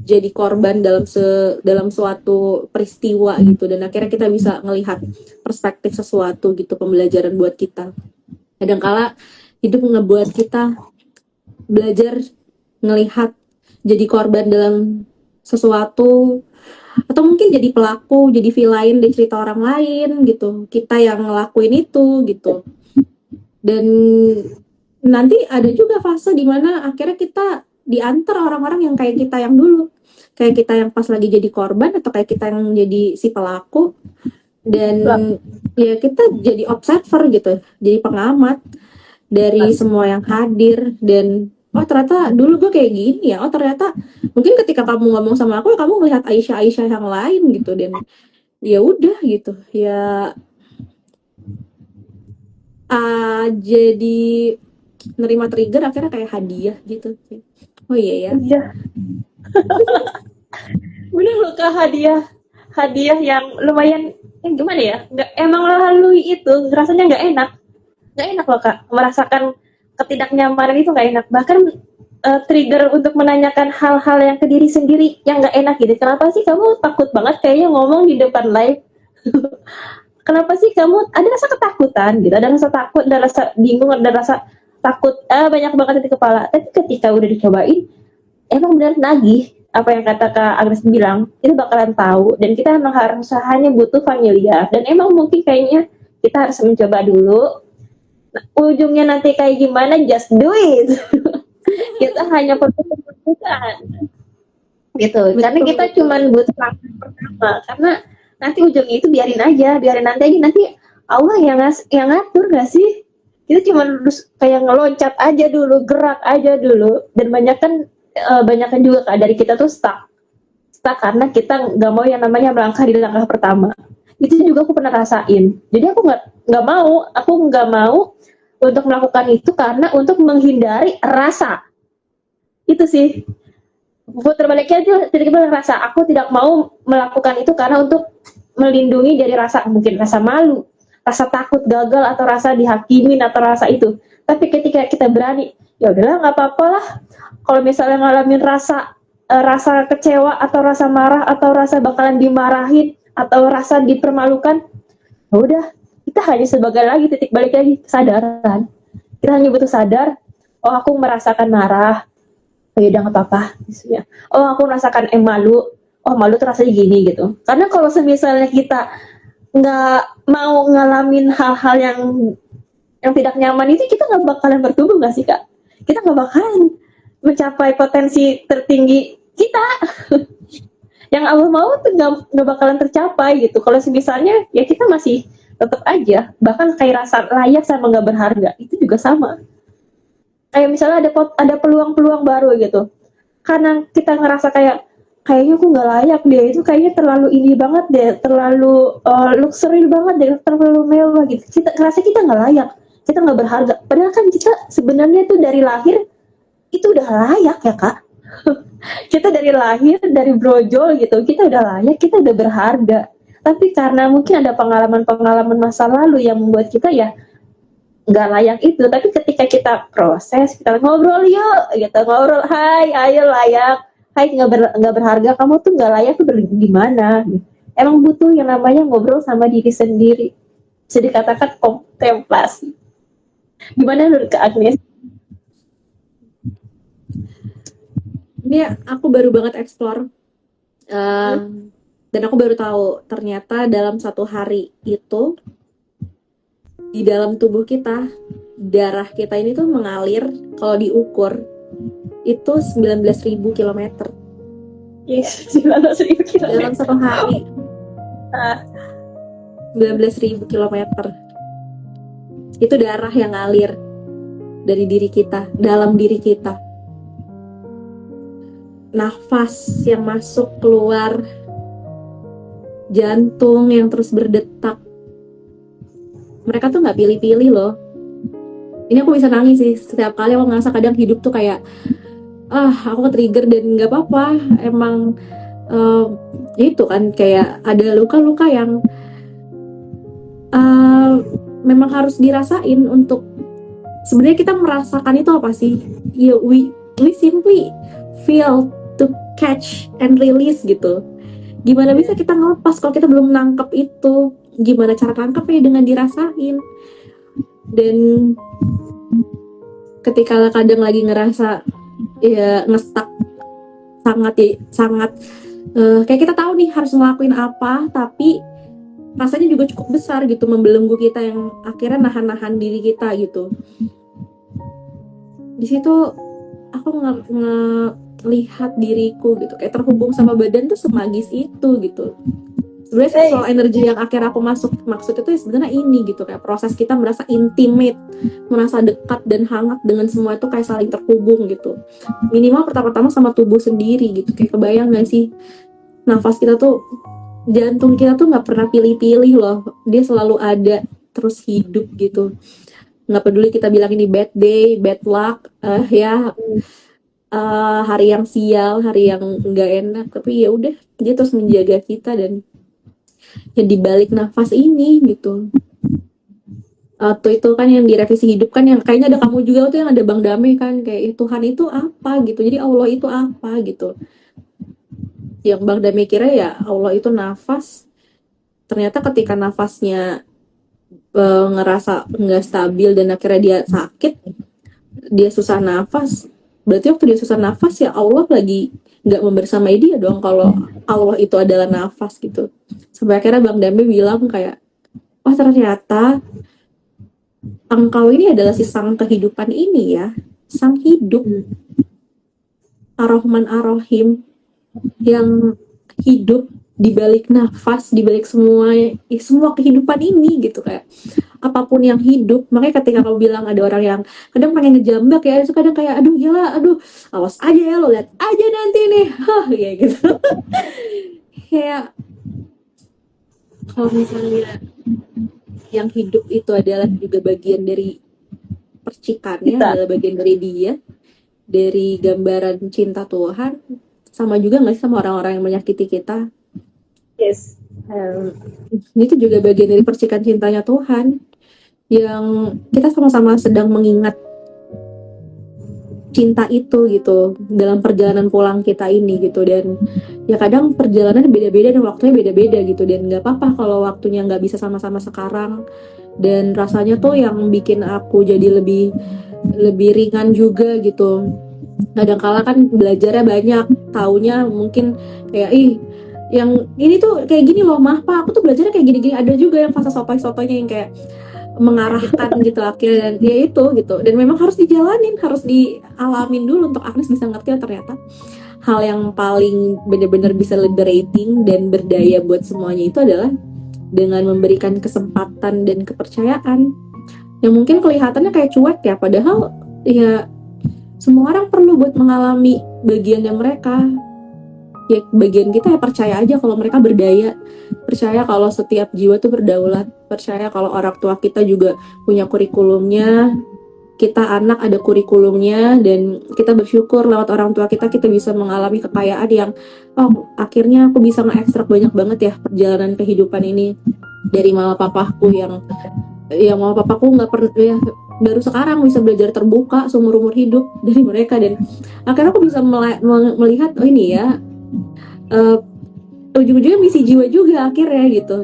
jadi korban dalam suatu peristiwa gitu, dan akhirnya kita bisa melihat perspektif sesuatu gitu, pembelajaran buat kita. Kadangkala hidup ngebuat kita belajar ngelihat jadi korban dalam sesuatu, atau mungkin jadi pelaku, jadi villain di cerita orang lain gitu, kita yang ngelakuin itu gitu. Dan nanti ada juga fase dimana akhirnya kita diantar orang-orang yang kayak kita yang dulu, kayak kita yang pas lagi jadi korban, atau kayak kita yang jadi si pelaku, dan ya kita jadi observer gitu, jadi pengamat dari semua yang hadir. Dan oh ternyata dulu gue kayak gini ya, oh ternyata mungkin ketika kamu ngomong sama aku ya kamu melihat Aisyah yang lain gitu, dan ya udah gitu ya, jadi nerima trigger akhirnya kayak hadiah gitu. Oh iya ya. Iya. Bener loh Kak, hadiah yang lumayan, gimana ya, nggak, emang melalui itu rasanya nggak enak loh Kak, merasakan ketidaknyamanan itu nggak enak, bahkan trigger untuk menanyakan hal-hal yang ke diri sendiri yang nggak enak gitu. Kenapa sih kamu takut banget kayaknya ngomong di depan live? Kenapa sih kamu ada rasa ketakutan gitu, ada rasa takut, ada rasa bingung, ada rasa takut, banyak banget di kepala. Tapi ketika udah dicobain, emang benar nagih. Apa yang kata Kak Agnes bilang, itu bakalan tahu, dan kita emang harus hanya butuh familiar, dan emang mungkin kayaknya kita harus mencoba dulu. Nah, ujungnya nanti kayak gimana, just do it. Kita hanya perlu keputusan gitu. Karena kita cuman butuh langkah pertama, karena nanti ujungnya itu biarin nanti aja, nanti Allah yang ngatur gak sih? Kita cuma harus kayak ngeloncat aja dulu, gerak aja dulu. Dan banyakan juga Kak, dari kita tuh stuck karena kita nggak mau yang namanya melangkah di langkah pertama. Itu juga aku pernah rasain. Jadi aku nggak mau untuk melakukan itu karena untuk menghindari rasa. Itu sih, putar baliknya itu tiba-tiba rasa. Aku tidak mau melakukan itu karena untuk melindungi dari rasa, mungkin rasa malu, rasa takut gagal, atau rasa dihakimin, atau rasa itu. Tapi ketika kita berani, ya udahlah nggak apa-apa lah. Kalau misalnya ngalamin rasa kecewa, atau rasa marah, atau rasa bakalan dimarahin, atau rasa dipermalukan, ya udah, kita hanya sebagai lagi titik balik lagi kesadaran. Kita hanya butuh sadar, oh aku merasakan marah, oh ya udah nggak apa-apa, ya. Oh aku merasakan malu, oh malu tuh rasanya gini gitu. Karena kalau misalnya kita nggak mau ngalamin hal-hal yang tidak nyaman itu, kita nggak bakalan bertumbuh nggak sih Kak? Kita nggak bakalan mencapai potensi tertinggi kita. Yang Allah mau tuh nggak bakalan tercapai gitu. Kalau misalnya ya kita masih tetap aja, bahkan kayak rasa layak sama nggak berharga itu juga sama. Kayak misalnya ada peluang-peluang baru gitu, karena kita ngerasa kayaknya aku nggak layak deh, itu kayaknya terlalu ini banget deh, terlalu luxury banget deh, terlalu mewah gitu. Kita ngerasa kita nggak layak, kita nggak berharga. Padahal kan kita sebenarnya tuh dari lahir itu udah layak ya Kak. Kita dari lahir, dari brojol gitu, kita udah layak, kita udah berharga. Tapi karena mungkin ada pengalaman-pengalaman masa lalu yang membuat kita ya nggak layak itu. Tapi ketika kita proses, kita ngobrol yuk, gitu, ngobrol, hai, ayo layak, hai nggak berharga, kamu tuh nggak layak tuh di mana? Emang butuh yang namanya ngobrol sama diri sendiri. Bisa dikatakan kontemplasi. Gimana menurut Kak Agnes? Ini aku baru banget explore, dan aku baru tahu ternyata dalam satu hari itu di dalam tubuh kita, darah kita ini tuh mengalir, kalau diukur itu 19.000 kilometer. Yes, 19.000 kilometer dalam satu hari. 19.000 kilometer itu darah yang ngalir dari diri kita, dalam diri kita. Nafas yang masuk keluar jantung yang terus berdetak. Mereka tuh nggak pilih-pilih loh. Ini aku bisa nangis sih setiap kali aku ngerasa kadang hidup tuh kayak aku ke-trigger dan nggak apa-apa. Emang itu kan kayak ada luka-luka yang memang harus dirasain untuk sebenarnya kita merasakan itu apa sih? Ya, we simply feel to catch and release gitu. Gimana bisa kita ngelepas kalau kita belum nangkep itu? Gimana cara nangkepnya dengan dirasain? Dan ketika kadang lagi ngerasa ya ngestak sangat kayak kita tahu nih harus ngelakuin apa, tapi rasanya juga cukup besar gitu membelenggu kita yang akhirnya nahan-nahan diri kita gitu. Di situ aku ngelihat diriku gitu kayak terhubung sama badan tuh semagis itu gitu. Sebenarnya sexual energy yang akhirnya aku maksud itu sebenarnya ini gitu, kayak proses kita merasa intimate, merasa dekat dan hangat dengan semua itu, kayak saling terhubung gitu. Minimal pertama-tama sama tubuh sendiri gitu. Kayak kebayang gak sih nafas kita tuh, jantung kita tuh nggak pernah pilih-pilih loh, dia selalu ada terus hidup gitu. Nggak peduli kita bilang ini bad day, bad luck, hari yang sial, hari yang nggak enak, tapi ya udah dia terus menjaga kita. Dan ya dibalik nafas ini gitu, tuh itu kan yang direvisi hidup kan, yang kayaknya ada kamu juga tuh, yang ada Bang Dame kan, kayak Tuhan itu apa gitu, jadi Allah itu apa gitu. Yang Bang Dame kira ya Allah itu nafas, ternyata ketika nafasnya ngerasa nggak stabil dan akhirnya dia sakit, dia susah nafas, berarti waktu dia susah nafas ya Allah lagi nggak membersamai dia dong kalau Allah itu adalah nafas gitu. Sampai akhirnya Bang Dame bilang kayak, oh ternyata engkau ini adalah si sang kehidupan ini ya, sang hidup, Ar-Rahman Ar-Rahim, yang hidup di balik nafas, di balik semua kehidupan ini gitu. Kayak apapun yang hidup. Makanya ketika kamu bilang ada orang yang kadang pengen ngejambak ya, itu kadang kayak aduh gila, awas aja ya, lo lihat aja nanti nih, kayak gitu. Kayak kalau misalnya yang hidup itu adalah juga bagian dari percikannya, adalah bagian dari dia, dari gambaran cinta Tuhan, sama juga nggak sih sama orang-orang yang menyakiti kita? Yes. Itu juga bagian dari percikan cintanya Tuhan, yang kita sama-sama sedang mengingat cinta itu gitu dalam perjalanan pulang kita ini gitu. Dan ya kadang perjalanan beda-beda dan waktunya beda-beda gitu, dan nggak apa-apa kalau waktunya nggak bisa sama-sama sekarang. Dan rasanya tuh yang bikin aku jadi lebih ringan juga gitu. Kadang-kala kan belajarnya banyak, taunya mungkin kayak yang ini tuh kayak gini loh mah, pak aku tuh belajarnya kayak gini-gini. Ada juga yang fase sotoy-sotoynya yang kayak mengarahkan gitu akhirnya, dan dia itu gitu. Dan memang harus dijalanin, harus dialamin dulu untuk Agnes bisa ngerti ternyata hal yang paling benar-benar bisa liberating dan berdaya buat semuanya itu adalah dengan memberikan kesempatan dan kepercayaan yang mungkin kelihatannya kayak cuek ya, padahal ya semua orang perlu buat mengalami bagiannya mereka. Ya bagian kita ya percaya aja kalau mereka berdaya, percaya kalau setiap jiwa tuh berdaulat, percaya kalau orang tua kita juga punya kurikulumnya, kita anak ada kurikulumnya, dan kita bersyukur lewat orang tua kita bisa mengalami kekayaan yang akhirnya aku bisa nge-extract banyak banget ya perjalanan kehidupan ini dari mama papaku yang mama papaku nggak pernah ya, baru sekarang bisa belajar terbuka seumur hidup dari mereka. Dan akhirnya aku bisa melihat ini ya, ujung-ujungnya misi jiwa juga akhirnya gitu.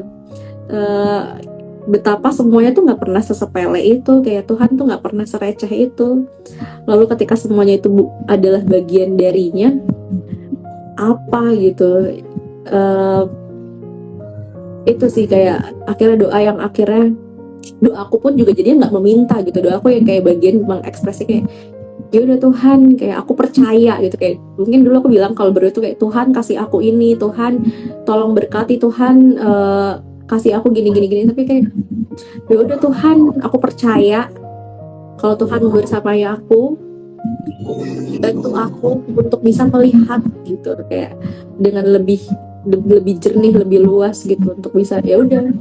Betapa semuanya tuh nggak pernah sesepele itu, kayak Tuhan tuh nggak pernah sereceh itu. Lalu ketika semuanya itu adalah bagian darinya, apa gitu, itu sih kayak akhirnya doa yang akhirnya doaku pun juga jadinya nggak meminta gitu, doaku yang kayak bagian mengekspresi kayak ya udah Tuhan, kayak aku percaya gitu. Kayak mungkin dulu aku bilang kalau berdoa itu kayak Tuhan kasih aku ini, Tuhan tolong berkati, Tuhan kasih aku gini, tapi kayak ya udah Tuhan, aku percaya kalau Tuhan bersamai aku, bantu aku untuk bisa melihat gitu, kayak dengan lebih lebih jernih, lebih luas gitu untuk bisa ya udah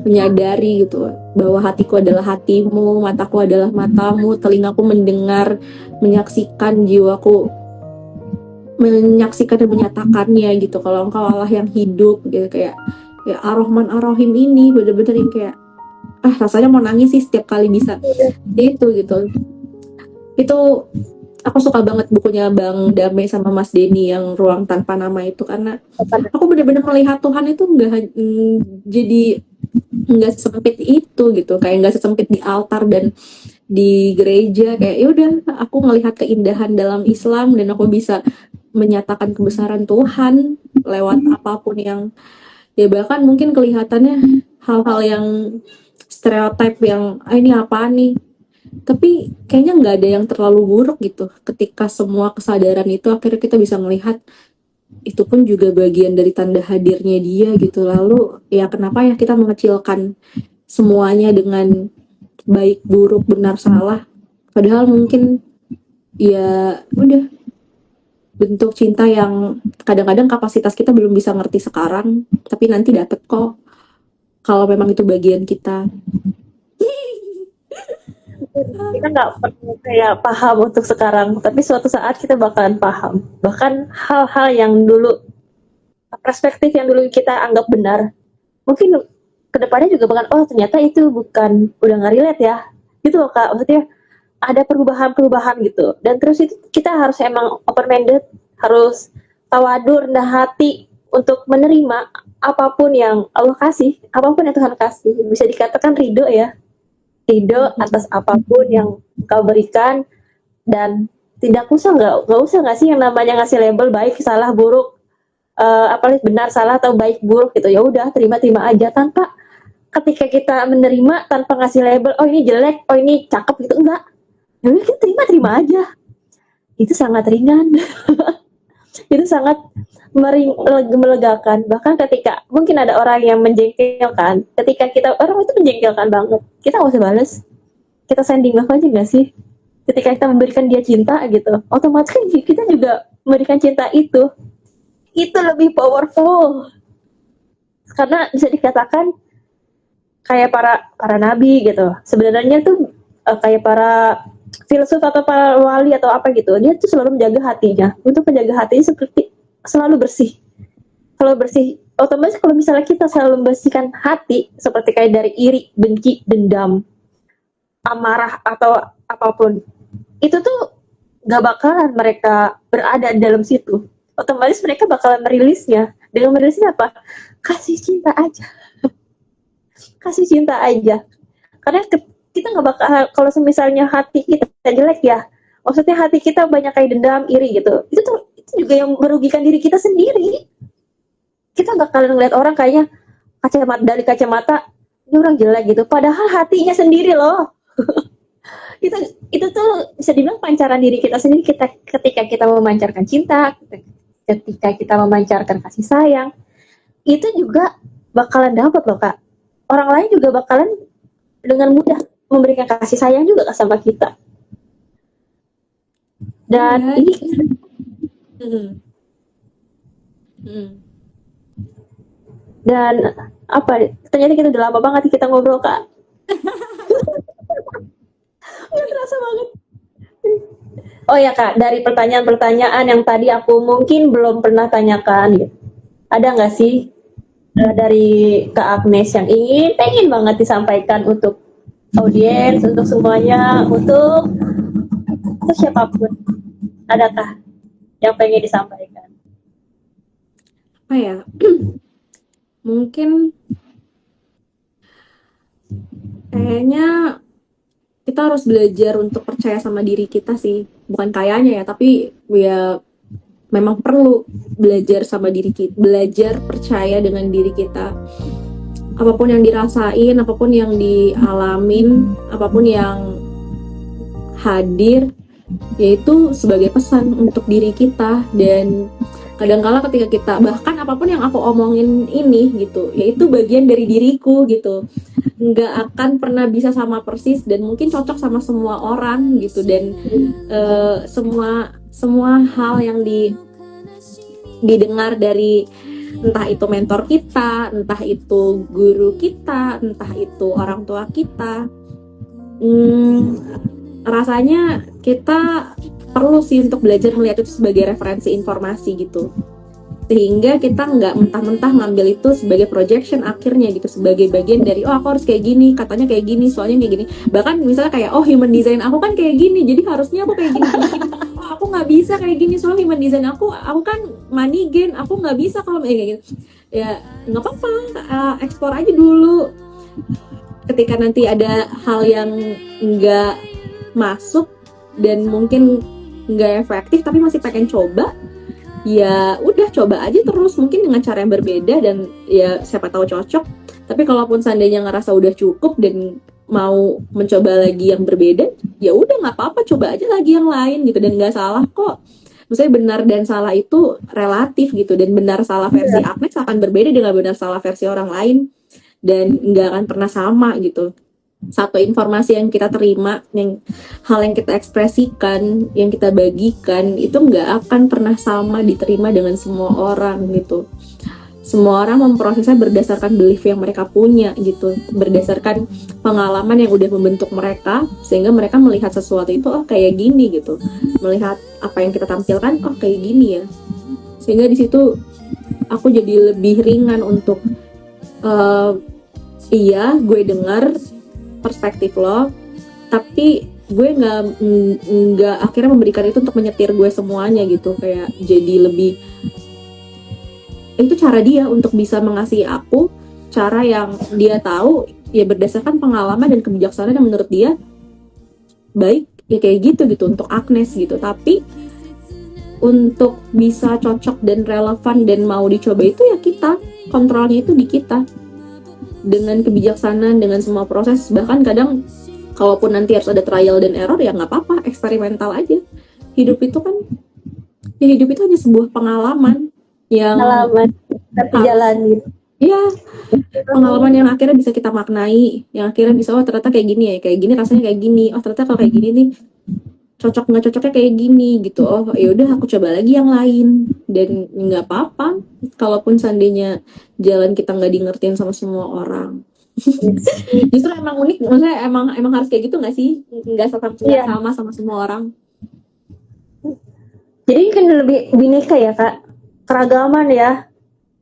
menyadari gitu bahwa hatiku adalah hatimu, mataku adalah matamu, telingaku mendengar, menyaksikan, jiwaku menyaksikan dan menyatakannya gitu. Kalau engkau Allah yang hidup gitu, kayak ya Ar-Rahman Ar-Rahim ini bener-bener yang kayak rasanya mau nangis sih setiap kali bisa itu gitu. Itu aku suka banget bukunya Bang Dame sama Mas Denny yang Ruang Tanpa Nama itu, karena aku benar-benar melihat Tuhan itu jadi nggak sesempit itu gitu, kayak nggak sesempit di altar dan di gereja. Kayak ya udah, aku melihat keindahan dalam Islam dan aku bisa menyatakan kebesaran Tuhan lewat apapun yang ya bahkan mungkin kelihatannya hal-hal yang stereotip yang ini apa nih, tapi kayaknya nggak ada yang terlalu buruk gitu ketika semua kesadaran itu akhirnya kita bisa melihat itu pun juga bagian dari tanda hadirnya dia gitu. Lalu ya kenapa ya kita mengecilkan semuanya dengan baik buruk benar salah, padahal mungkin ya udah bentuk cinta yang kadang-kadang kapasitas kita belum bisa ngerti sekarang, tapi nanti dapet kok kalau memang itu bagian kita. Kita nggak perlu kayak paham untuk sekarang, tapi suatu saat kita bakalan paham. Bahkan hal-hal yang dulu, perspektif yang dulu kita anggap benar, mungkin kedepannya juga bahkan ternyata itu bukan, udah nggak relate ya gitu loh Kak. Maksudnya ada perubahan-perubahan gitu, dan terus itu kita harus emang open minded, harus tawadur, rendah hati untuk menerima apapun yang Allah kasih, apapun yang Tuhan kasih. Bisa dikatakan ridho ya, ridho atas apapun yang kau berikan, dan tidak usah nggak sih yang namanya ngasih label baik salah buruk, apalagi benar salah atau baik buruk gitu. Ya udah terima aja, tanpa ketika kita menerima tanpa ngasih label ini jelek, ini cakep gitu, enggak. Ya udah kita terima aja, itu sangat ringan. Itu sangat melegakan. Bahkan ketika mungkin ada orang yang menjengkelkan, ketika orang itu menjengkelkan banget, kita nggak usah balas, kita sending love aja nggak sih. Ketika kita memberikan dia cinta gitu, otomatis kita juga memberikan cinta itu lebih powerful, karena bisa dikatakan kayak para nabi gitu. Sebenarnya tuh kayak para filsuf atau para wali atau apa gitu, dia tuh selalu menjaga hatinya. Untuk menjaga hatinya seperti selalu bersih. Kalau bersih, otomatis kalau misalnya kita selalu membersihkan hati, seperti kayak dari iri, benci, dendam, amarah atau apapun, itu tuh gak bakalan mereka berada dalam situ. Otomatis mereka bakalan merilisnya. Dengan merilisnya apa? Kasih cinta aja. Kasih cinta aja. Karena kita nggak bakal, kalau misalnya hati kita jelek ya, maksudnya hati kita banyak kayak dendam, iri gitu, itu juga yang merugikan diri kita sendiri. Kita bakalan ngeliat orang kayaknya dari kacamata ini orang jelek gitu, padahal hatinya sendiri loh. itu tuh bisa dibilang pancaran diri kita sendiri. Ketika kita memancarkan cinta, ketika kita memancarkan kasih sayang, itu juga bakalan dapat loh Kak. Orang lain juga bakalan dengan mudah memberikan kasih sayang juga sama kita. Dan ini dan apa, ternyata kita udah lama banget kita ngobrol Kak. Nggak terasa banget. Oh ya Kak, dari pertanyaan-pertanyaan yang tadi aku mungkin belum pernah tanyakan gitu, ada nggak sih dari Kak Agnes yang pengen banget disampaikan untuk audiens, untuk semuanya, untuk siapapun, adakah yang pengen disampaikan? Apa ya? Mungkin kayaknya kita harus belajar untuk percaya sama diri kita sih. Bukan kayaknya ya, tapi ya memang perlu belajar sama diri kita, belajar percaya dengan diri kita. Apapun yang dirasain, apapun yang dialamin, apapun yang hadir, yaitu sebagai pesan untuk diri kita. Dan kadang-kala ketika kita, bahkan apapun yang aku omongin ini gitu, yaitu bagian dari diriku gitu, nggak akan pernah bisa sama persis dan mungkin cocok sama semua orang gitu. Dan semua hal yang didengar dari entah itu mentor kita, entah itu guru kita, entah itu orang tua kita. Rasanya kita perlu sih untuk belajar melihat itu sebagai referensi informasi gitu, sehingga kita nggak mentah-mentah ngambil itu sebagai projection akhirnya gitu, sebagai bagian dari oh aku harus kayak gini, katanya kayak gini, soalnya kayak gini. Bahkan misalnya kayak oh human design aku kan kayak gini, jadi harusnya aku kayak gini, oh aku nggak bisa kayak gini soalnya human design aku kan money gain, aku nggak bisa kalau kayak gitu. Ya nggak apa-apa, explore aja dulu. Ketika nanti ada hal yang nggak masuk dan mungkin nggak efektif tapi masih pengen coba, ya udah coba aja terus, mungkin dengan cara yang berbeda dan ya siapa tahu cocok. Tapi kalaupun seandainya ngerasa udah cukup dan mau mencoba lagi yang berbeda, ya udah nggak apa-apa, coba aja lagi yang lain gitu, dan nggak salah kok. Maksudnya benar dan salah itu relatif gitu, dan benar salah versi Agnes akan berbeda dengan benar salah versi orang lain, dan nggak akan pernah sama gitu. Satu informasi yang kita terima, hal yang kita ekspresikan, yang kita bagikan, itu nggak akan pernah sama diterima dengan semua orang gitu. Semua orang memprosesnya berdasarkan belief yang mereka punya gitu, berdasarkan pengalaman yang udah membentuk mereka, sehingga mereka melihat sesuatu itu oh kayak gini gitu, melihat apa yang kita tampilkan oh kayak gini ya, sehingga di situ aku jadi lebih ringan untuk iya gue dengar perspektif lo, tapi gue nggak akhirnya memberikan itu untuk menyetir gue semuanya gitu. Kayak jadi lebih itu cara dia untuk bisa mengasihi aku, cara yang dia tahu ya berdasarkan pengalaman dan kebijaksanaan yang menurut dia baik ya, kayak gitu untuk Agnes gitu. Tapi untuk bisa cocok dan relevan dan mau dicoba itu ya kita, kontrolnya itu di kita, dengan kebijaksanaan, dengan semua proses. Bahkan kadang kalaupun nanti harus ada trial dan error ya nggak apa-apa, eksperimental aja. Hidup itu hanya sebuah pengalaman yang jalanin. Iya, pengalaman yang akhirnya bisa kita maknai, yang akhirnya bisa oh ternyata kayak gini ya, kayak gini rasanya kayak gini, oh ternyata kalau kayak gini nih cocok nggak cocoknya kayak gini gitu. Oh ya udah aku coba lagi yang lain, dan nggak apa-apa kalaupun seandainya jalan kita nggak dingertiin sama semua orang. Justru emang unik, maksudnya emang harus kayak gitu nggak sih, nggak sama semua orang. Jadi kan lebih bineka ya kak, keragaman ya,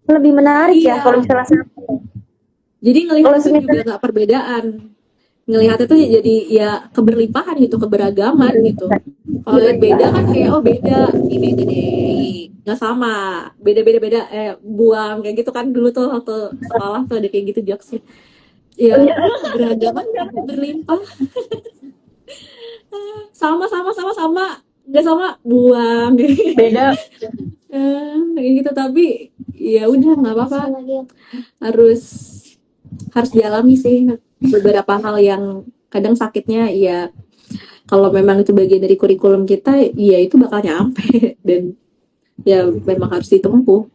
lebih menarik ya kalau misalnya satu. Jadi ngelihat itu juga nggak perbedaan, ngelihat itu jadi ya keberlimpahan gitu, keberagaman gitu. Kalau lihat beda kan kayak oh beda, ini deh nggak sama, beda buang kayak gitu kan dulu tuh waktu sekolah tuh ada kayak gitu jokesnya. Ya keberagaman kan berlimpah. sama nggak sama buang Beda. kayak gitu. Tapi ya udah nggak apa-apa, harus dialami sih beberapa hal yang kadang sakitnya ya, kalau memang itu bagian dari kurikulum kita ya itu bakal nyampe dan ya memang harus ditempuh.